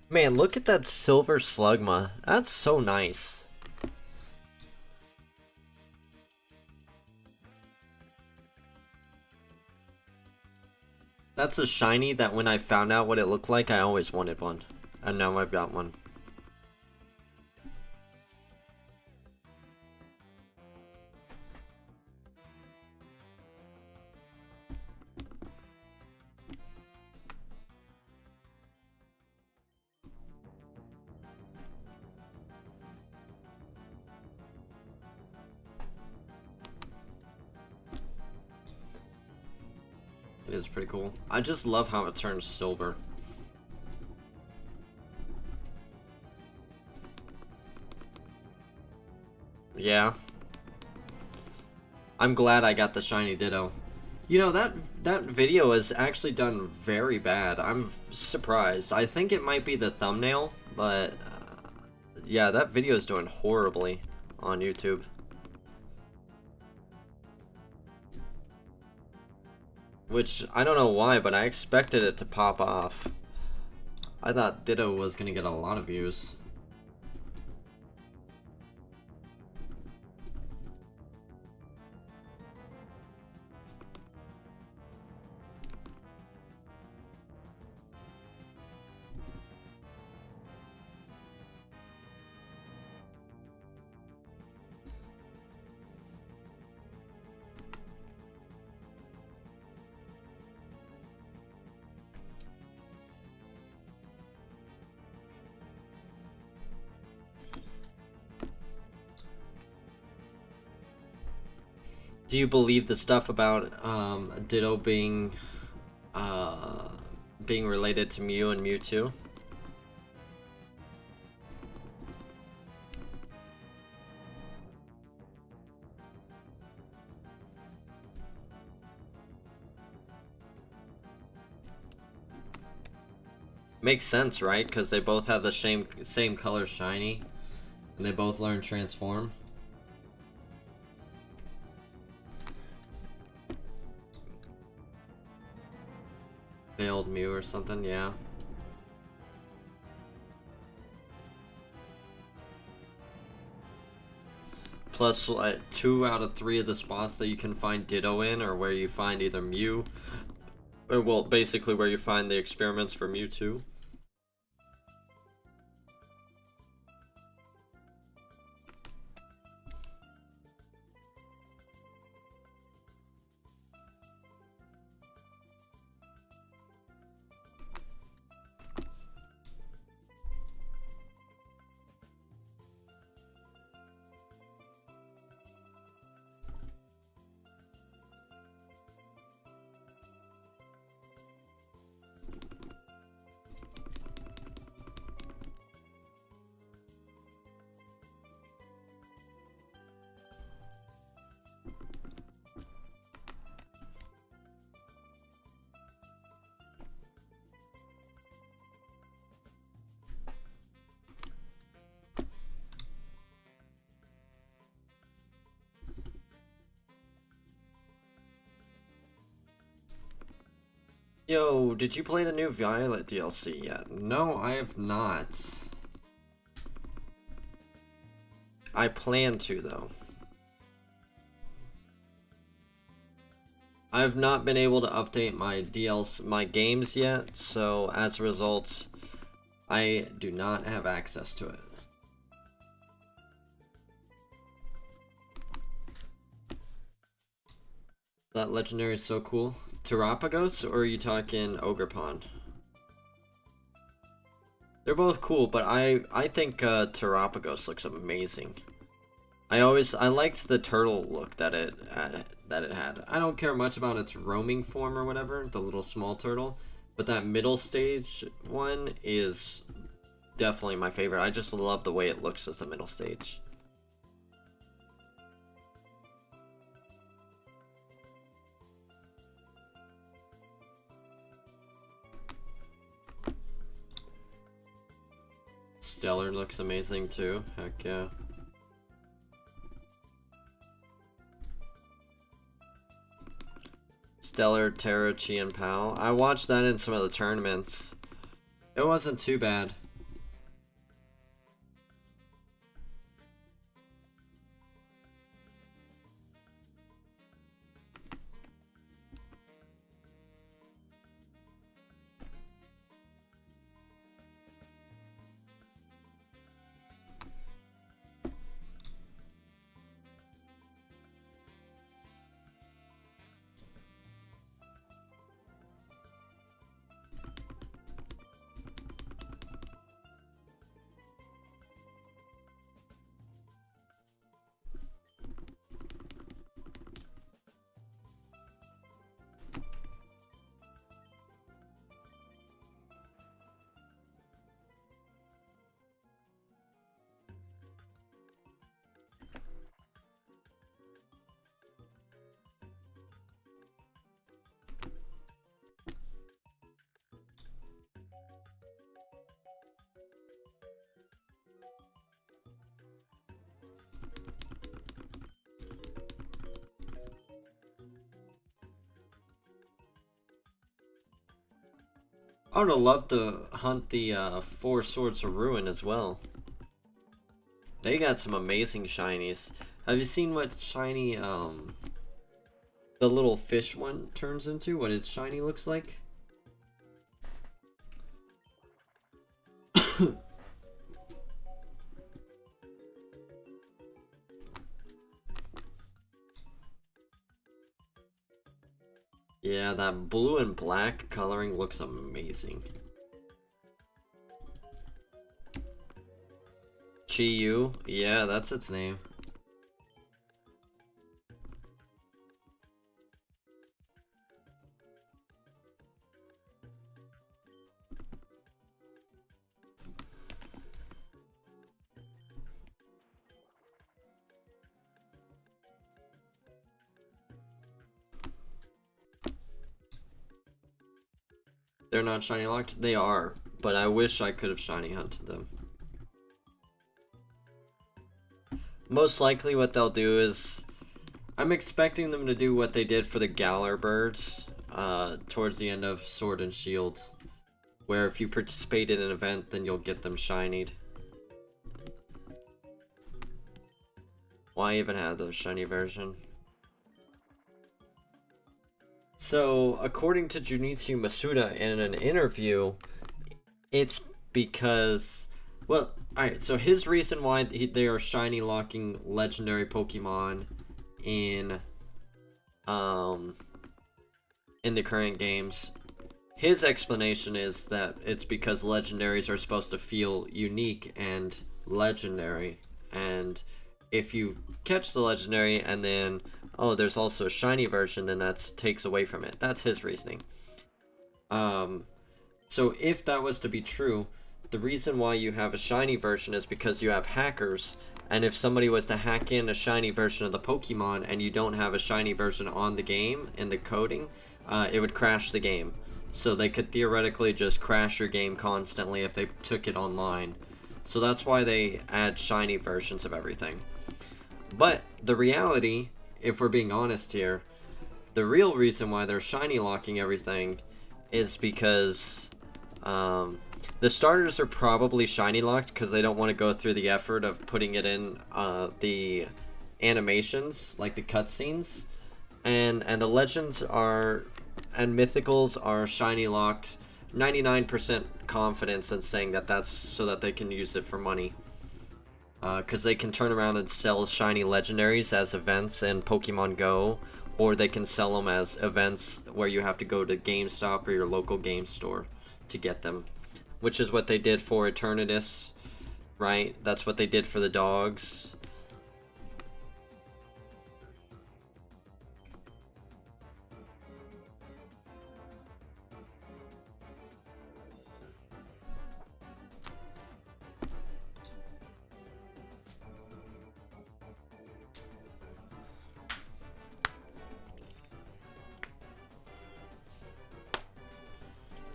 Man, look at that silver slugma. That's so nice. That's a shiny that when I found out what it looked like, I always wanted one. And now I've got one. It is pretty cool. I just love how it turns silver. Yeah. I'm glad I got the shiny Ditto. You know, that video is actually done very bad. I'm surprised. I think it might be the thumbnail, but yeah, that video is doing horribly on YouTube. Which, I don't know why, but I expected it to pop off. I thought Ditto was gonna get a lot of views. Do you believe the stuff about Ditto being related to Mew and Mewtwo? Makes sense, right? Because they both have the same color shiny, and they both learn Transform. Failed Mew or something, yeah. Plus, 2 out of 3 of the spots that you can find Ditto in are where you find either Mew, or well, basically where you find the experiments for Mewtwo. Yo, did you play the new Violet DLC yet? No, I have not. I plan to, though. I've not been able to update my my games yet, so as a result, I do not have access to it. That legendary is so cool. Terapagos, or are you talking Ogrepon? They're both cool, but I think Terapagos looks amazing. I liked the turtle look that it had. I don't care much about its roaming form or whatever, the little small turtle, but that middle stage one is definitely my favorite. I just love the way it looks as the middle stage. Stellar looks amazing too. Heck yeah. Stellar, Terra, Chi, and Pal. I watched that in some of the tournaments. It wasn't too bad. I would have loved to hunt the Four Swords of Ruin as well. They got some amazing shinies. Have you seen what shiny the little fish one turns into? What its shiny looks like? Yeah, that blue and black coloring looks amazing. Chi-Yu? Yeah, that's its name. They're not shiny locked? They are, but I wish I could have shiny hunted them. Most likely what they'll do is, I'm expecting them to do what they did for the Galar birds towards the end of Sword and Shield, where if you participate in an event, then you'll get them shinied. Why even have the shiny version? So, according to Junichi Masuda in an interview, it's because, well, alright, so his reason why they are shiny locking legendary Pokemon in the current games, his explanation is that it's because legendaries are supposed to feel unique and legendary, and if you catch the legendary and then, oh, there's also a shiny version, then that takes away from it. That's his reasoning. So if that was to be true, the reason why you have a shiny version is because you have hackers, and if somebody was to hack in a shiny version of the Pokemon and you don't have a shiny version on the game, in the coding, it would crash the game. So they could theoretically just crash your game constantly if they took it online. So that's why they add shiny versions of everything. But the reality, if we're being honest here, the real reason why they're shiny locking everything is because the starters are probably shiny locked because they don't want to go through the effort of putting it in the animations, like the cutscenes, and the legends are and mythicals are shiny locked. 99% confidence in saying that that's so that they can use it for money. Because they can turn around and sell shiny legendaries as events in Pokemon Go, or they can sell them as events where you have to go to GameStop or your local game store to get them. Which is what they did for Eternatus, right? That's what they did for the dogs.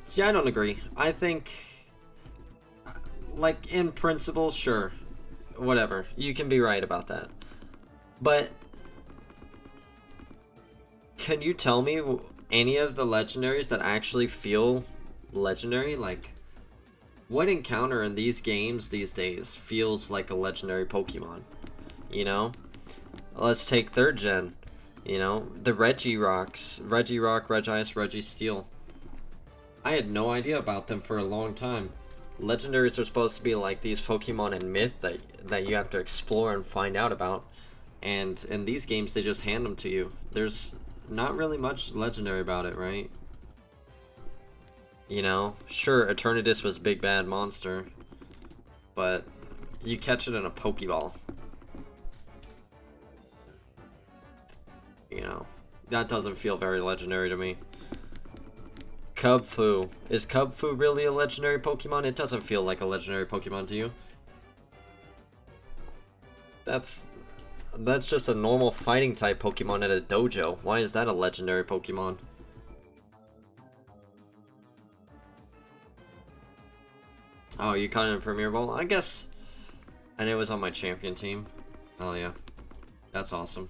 See, I don't agree. I think, like, in principle, sure. Whatever. You can be right about that. But, can you tell me any of the legendaries that actually feel legendary? Like, what encounter in these games these days feels like a legendary Pokemon? You know? Let's take 3rd gen. You know? The Regirocks. Regirock, Regice, Registeel. I had no idea about them for a long time. Legendaries are supposed to be like these Pokemon in Myth that you have to explore and find out about. And in these games, they just hand them to you. There's not really much legendary about it, right? You know? Sure, Eternatus was Big Bad Monster. But you catch it in a Pokeball. You know? That doesn't feel very legendary to me. Cubfu. Is Cubfu really a legendary Pokemon? It doesn't feel like a legendary Pokemon to you. That's just a normal fighting type Pokemon at a dojo. Why is that a legendary Pokemon? Oh, you caught it in Premier Ball? I guess. And it was on my champion team. Oh yeah. That's awesome.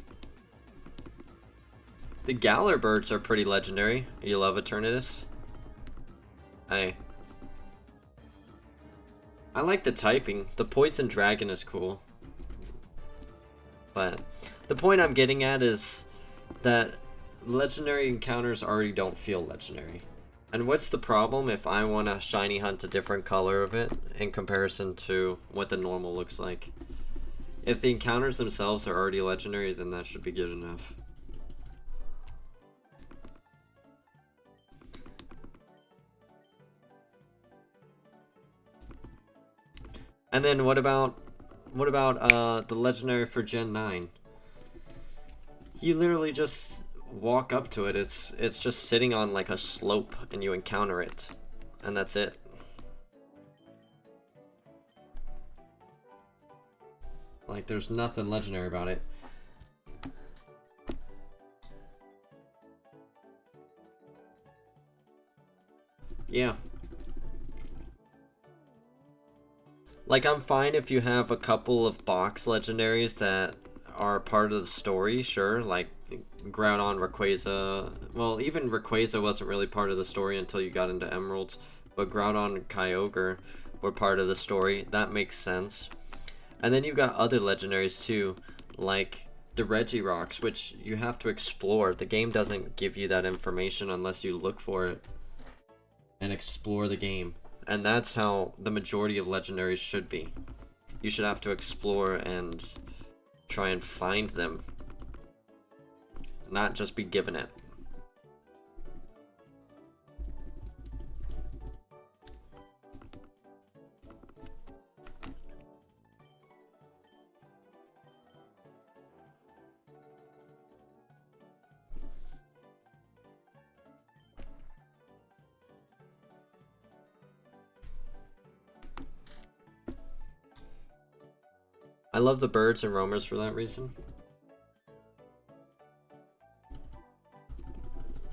The Galar birds are pretty legendary. You love Eternatus? Hey. I like the typing. The Poison Dragon is cool. But the point I'm getting at is that legendary encounters already don't feel legendary. And what's the problem if I want to shiny hunt a different color of it in comparison to what the normal looks like? If the encounters themselves are already legendary, then that should be good enough. And then what about the legendary for Gen 9? You literally just walk up to it. It's just sitting on like a slope and you encounter it. And that's it. Like there's nothing legendary about it. Yeah. Like, I'm fine if you have a couple of box legendaries that are part of the story, sure, like Groudon, Rayquaza. Well, even Rayquaza wasn't really part of the story until you got into Emeralds, but Groudon and Kyogre were part of the story. That makes sense. And then you got other legendaries too, like the Regirocks, which you have to explore. The game doesn't give you that information unless you look for it and explore the game. And that's how the majority of legendaries should be. You should have to explore and try and find them, not just be given it. I love the birds and roamers for that reason.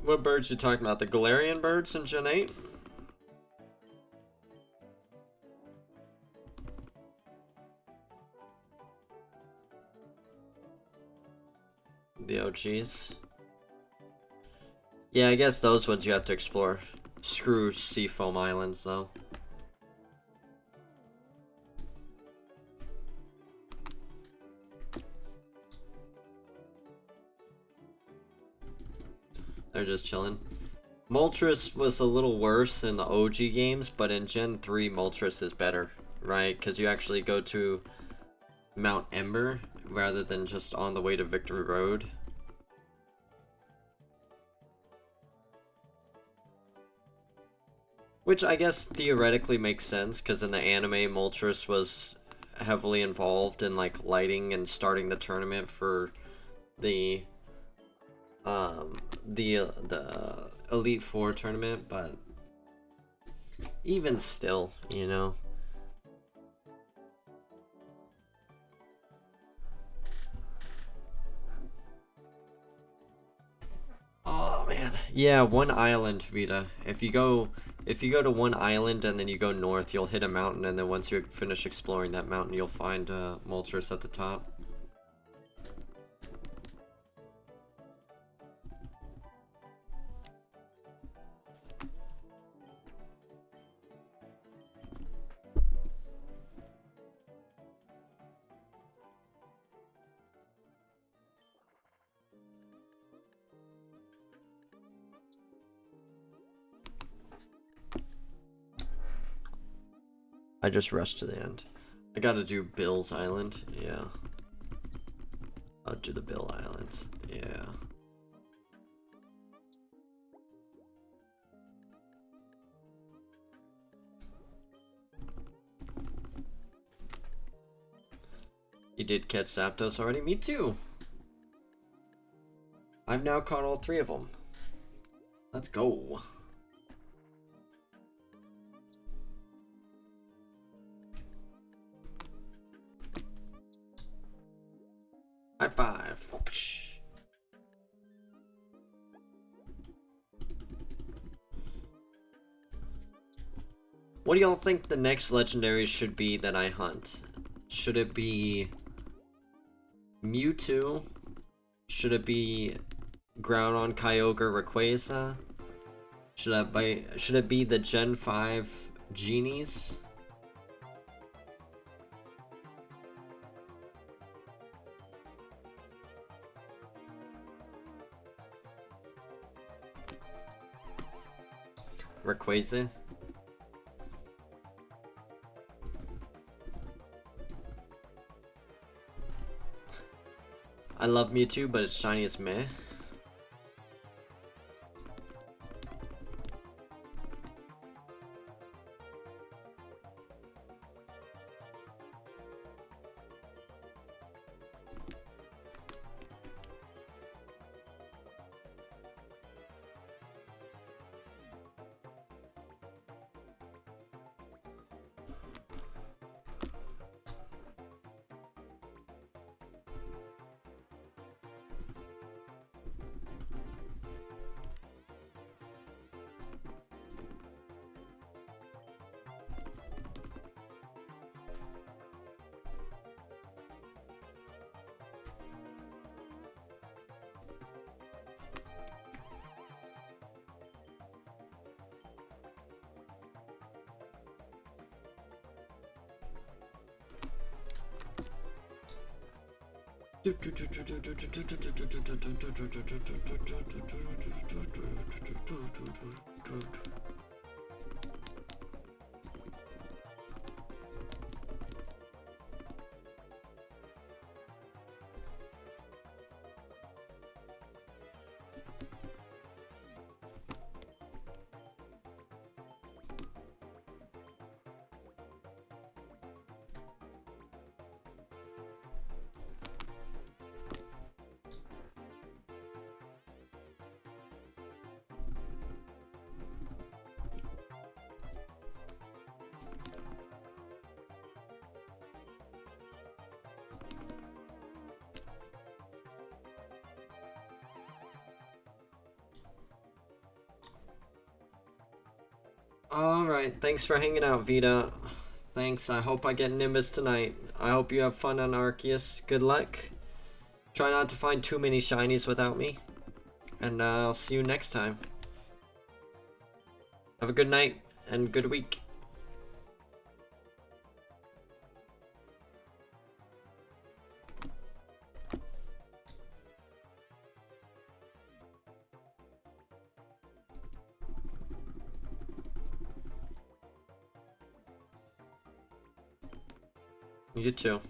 What birds you talking about? The Galarian birds in Gen 8? The OGs? Yeah, I guess those ones you have to explore. Screw Seafoam Islands, though. They're just chilling. Moltres was a little worse in the OG games, but in Gen 3, Moltres is better, right? Because you actually go to Mount Ember rather than just on the way to Victory Road. Which I guess theoretically makes sense, because in the anime, Moltres was heavily involved in like lighting and starting the tournament for the Elite Four tournament, but even still, you know. Oh man, yeah, one island, Vita. If you go to one island and then you go north, you'll hit a mountain, and then once you finish exploring that mountain, you'll find Moltres at the top. I just rushed to the end. I gotta do Bill's Island. Yeah. I'll do the Bill Islands. Yeah. You did catch Zapdos already? Me too! I've now caught all 3 of them. Let's go. High five. What do y'all think the next legendary should be that I hunt? Should it be Mewtwo? Should it be Groudon, Kyogre, Rayquaza? Should it be the Gen 5 Genies? Rayquaza? I love Mewtwo, but its shiny is meh. Alright, thanks for hanging out, Vita. Thanks, I hope I get Nimbus tonight. I hope you have fun on Arceus. Good luck. Try not to find too many shinies without me. And I'll see you next time. Have a good night and good week. You too.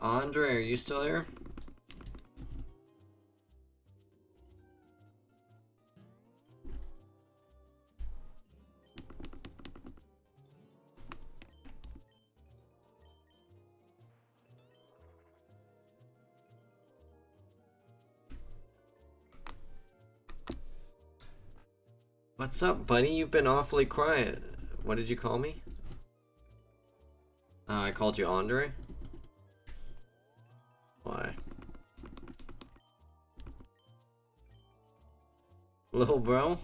Andre, are you still there? What's up, buddy? You've been awfully quiet. What did you call me? I called you Andre? Why? Little bro?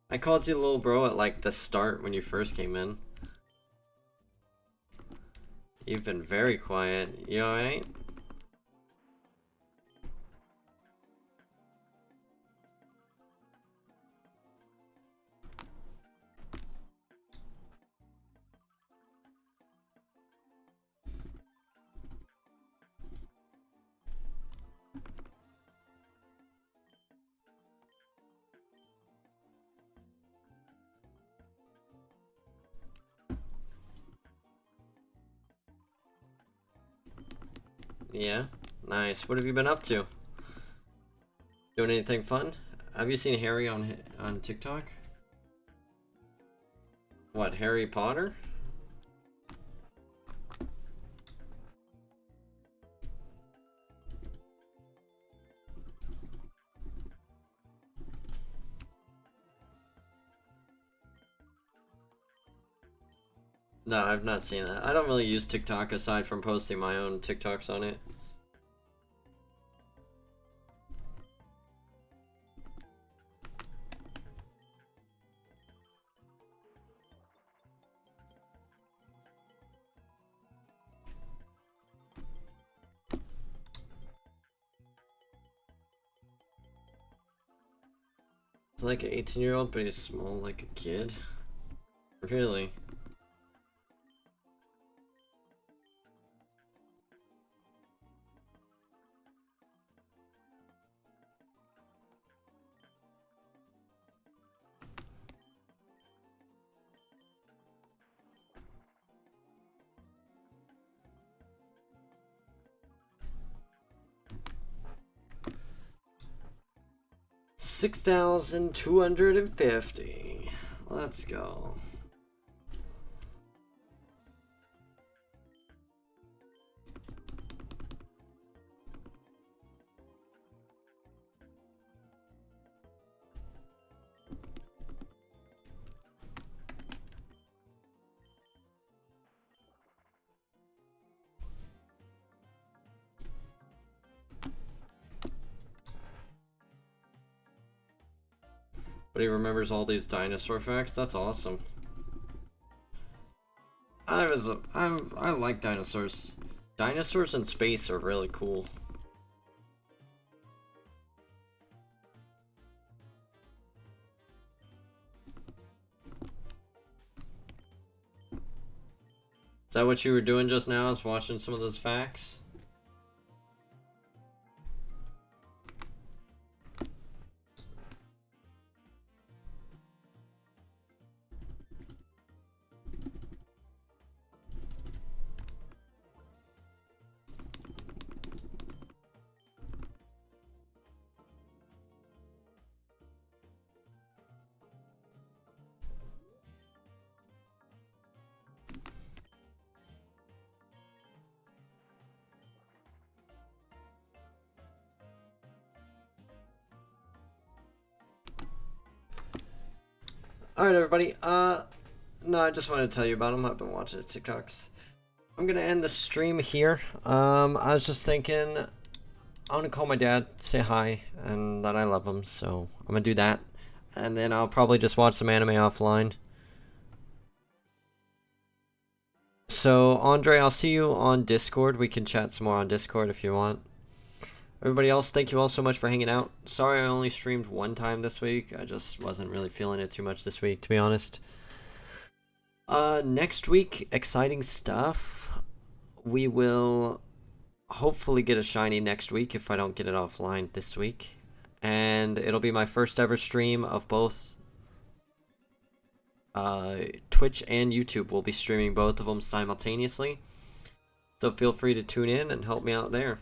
I called you little bro at like the start when you first came in. You've been very quiet. You alright? Yeah? Nice. What have you been up to? Doing anything fun? Have you seen Harry on TikTok? What, Harry Potter? No, I've not seen that. I don't really use TikTok aside from posting my own TikToks on it. It's like an 18-year-old, but he's small like a kid. Really? $6,250. Let's go. But he remembers all these dinosaur facts. That's awesome. I like dinosaurs. Dinosaurs in space are really cool. Is that what you were doing just now? Is watching some of those facts? Alright, everybody. No, I just wanted to tell you about them. I've been watching the TikToks. I'm gonna end the stream here. I was just thinking, I want to call my dad, say hi, and that I love him, so I'm gonna do that. And then I'll probably just watch some anime offline. So, Andre, I'll see you on Discord. We can chat some more on Discord if you want. Everybody else, thank you all so much for hanging out. Sorry I only streamed one time this week. I just wasn't really feeling it too much this week, to be honest. Next week, exciting stuff. We will hopefully get a shiny next week if I don't get it offline this week. And it'll be my first ever stream of both Twitch and YouTube. We'll be streaming both of them simultaneously. So feel free to tune in and help me out there.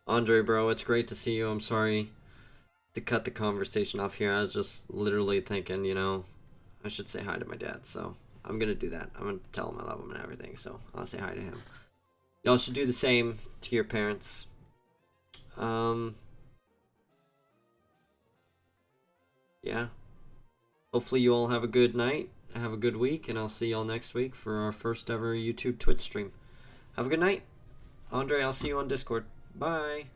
Andre, bro, it's great to see you. I'm sorry to cut the conversation off here. I was just literally thinking, you know, I should say hi to my dad, so I'm gonna do that. I'm gonna tell him I love him and everything, so I'll say hi to him. Y'all should do the same to your parents. Yeah. Hopefully you all have a good night, have a good week, and I'll see y'all next week for our first ever YouTube Twitch stream. Have a good night. Andre, I'll see you on Discord. Bye.